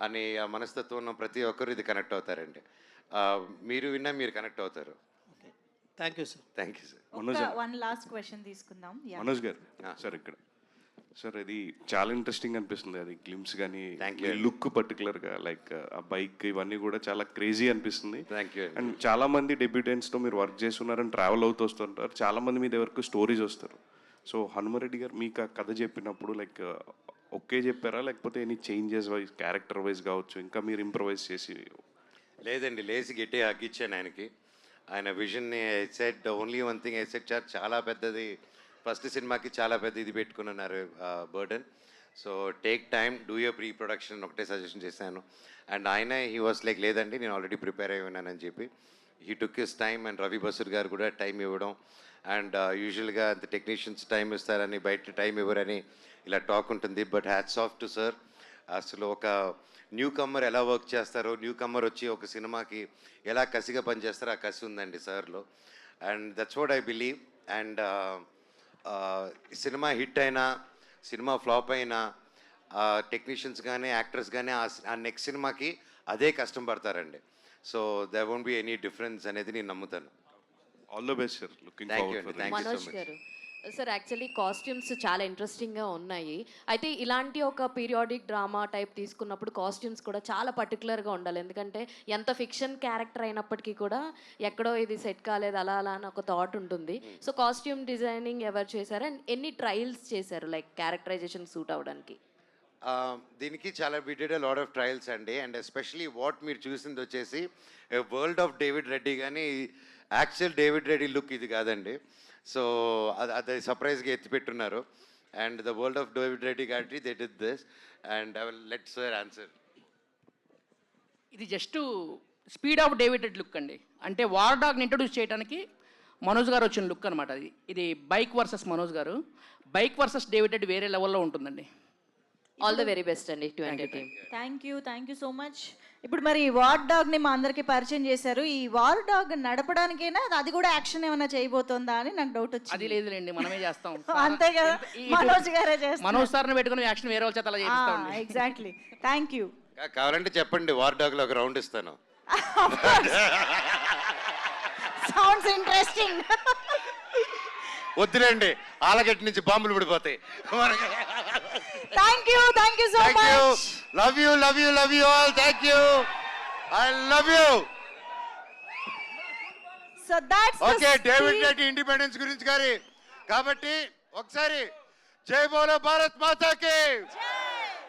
అని ఆ మనస్తత్వం ఉన్న ప్రతి ఒక్కరు ఇది కనెక్ట్ అవుతారండి. మీరు విన్నా మీరు కనెక్ట్ అవుతారు. Thank you sir. Thank you sir. One last question తీసుకుందాం. మనోజ్ గారు సార్, ఇక్కడ సార్ ఇది చాలా ఇంట్రెస్టింగ్ అనిపిస్తుంది, అది గ్లిమ్స్ కానీ లుక్ పర్టికులర్గా లైక్ ఆ బైక్ ఇవన్నీ కూడా చాలా క్రేజీ అనిపిస్తుంది. అండ్ చాలా మంది డెబ్యూటెంట్స్తో మీరు వర్క్ చేస్తున్నారని ట్రావెల్ అవుతూ వస్తుంటారు, చాలా మంది మీ దగ్గరకు స్టోరీస్ వస్తారు. సో హనుమారెడ్డి గారు మీకు ఆ కథ చెప్పినప్పుడు లైక్ ఓకే చెప్పారా, లేకపోతే any changes wise character wise కావచ్చు ఇంకా మీరు ఇంప్రవైజ్ చేసి? లేదండి, లేచి గట్టి హగ్గిచ్చాను ఆయనకి. ఆయన విజన్ని I said only one thing, I said sir చాలా పెద్దది, ఫస్ట్ సినిమాకి చాలా పెద్ద ఇది పెట్టుకున్నారు burden. So take time, do your pre production ఒకటే సజెషన్ చేశాను. అండ్ ఆయన హీ వాస్ లైక్ లేదండి నేను ఆల్రెడీ ప్రిపేర్ అయి ఉన్నానని చెప్పి he took his time. And Ravi Basrur గారు కూడా టైం ఇవ్వడం, అండ్ యూజువల్గా అంత టెక్నీషియన్స్ టైం ఇస్తారని బయట టైం ఇవ్వరని ఇలా టాక్ ఉంటుంది. But hats off to sir. అసలు ఒక న్యూ కమ్మర్ ఎలా వర్క్ చేస్తారో, న్యూ కమ్మర్ వచ్చి ఒక సినిమాకి ఎలా కసిగా పనిచేస్తారో ఆ కసి ఉందండి సార్లో. And that's what I believe. And cinema hit అయినా సినిమా ఫ్లాప్ అయినా టెక్నీషియన్స్ కానీ యాక్టర్స్ కానీ ఆ నెక్స్ట్ సినిమాకి అదే కష్టం పడతారండి. So there won't be any difference అనేది నేను నమ్ముతాను. All the best sir. Looking forward for Manoj గారు, సార్ యాక్చువల్లీ కాస్ట్యూమ్స్ చాలా ఇంట్రెస్టింగ్గా ఉన్నాయి. అయితే ఇలాంటి ఒక పీరియాడిక్ డ్రామా టైప్ తీసుకున్నప్పుడు కాస్ట్యూమ్స్ కూడా చాలా పర్టికులర్గా ఉండాలి. ఎందుకంటే ఎంత ఫిక్షన్ క్యారెక్టర్ అయినప్పటికీ కూడా ఎక్కడో ఇది సెట్ కాలేదు అలా అలా అని ఒక థాట్ ఉంటుంది. సో కాస్ట్యూమ్ డిజైనింగ్ ఎవరు చేశారు అండ్ ఎన్ని ట్రయల్స్ చేశారు లైక్ క్యారెక్టరైజేషన్ సూట్ అవ్వడానికి? దీనికి చాలా we did a lot of trials అండి. అండ్ ఎస్పెషలీ వాట్ మీరు చూసింది వచ్చేసి వరల్డ్ ఆఫ్ డేవిడ్ రెడ్డి, కానీ యాక్చువల్ డేవిడ్ రెడ్డి లుక్ ఇది కాదండి. సో అది సర్ప్రైజ్గా ఎత్తిపెట్టున్నారు. And the world of David Reddy కాబట్టి they did this and I will let sir answer. ఇది just speed of David Reddy look అండి. అంటే వార్ డాగ్ని ఇంట్రొడ్యూస్ చేయడానికి మనోజ్ గారు వచ్చిన లుక్ అనమాట. ఇది బైక్ వర్సెస్ మనోజ్ గారు, బైక్ వర్సెస్ డేవిడ్ రెడ్ వేరే లెవెల్లో ఉంటుందండి. ఆల్ ద వెరీ బెస్ట్ అండి to enter team. Thank you so much. ఇప్పుడు మరి వార్ డాగ్ని మా అందరికి పరిచయం చేశారు. ఈ వార్ డాగ్ నడపడానికైనా అది కూడా యాక్షన్ ఏమైనా చేయబోతుందా అని నాకు డౌట్ వచ్చింది. అది లేదులేండి, మనమే చేస్తాం. అంతే కదా, మనోజ్ గారే చేస్తారు. మనోజ్ సార్ని పెట్టుకుని యాక్షన్ వేరే వాళ్ళ చేత అలా చేస్తాం. ఎగ్జాక్ట్లీ. Thank you. కావాలంటే చెప్పండి, వార్ డాగ్లో ఒక రౌండ్ ఇస్తాను. Sounds interesting. వద్దులేండి, ఆలగట్టి నుంచి బాంబులు పడిపోతాయి. Thank you so much. Love you all. Thank you. I love you. So that's okay, David Reddy independence గురించి గారి కాబట్టి ఒకసారి జై బోలో భారత్ మాతాకి,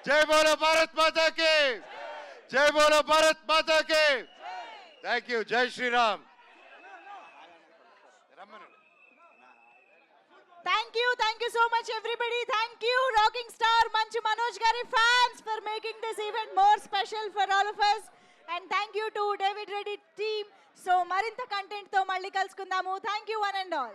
జై బోలో భారత్ మాతాకి, జై బోలో భారత్ మాతాకి. Thank you. జై Sriram. Thank you so much everybody. Thank you Rocking Star Manchu Manoj Gari fans for making this event more special for all of us. And thank you to David Reddy team. So marinta content tho malli kalusukundamu. Thank you one and all.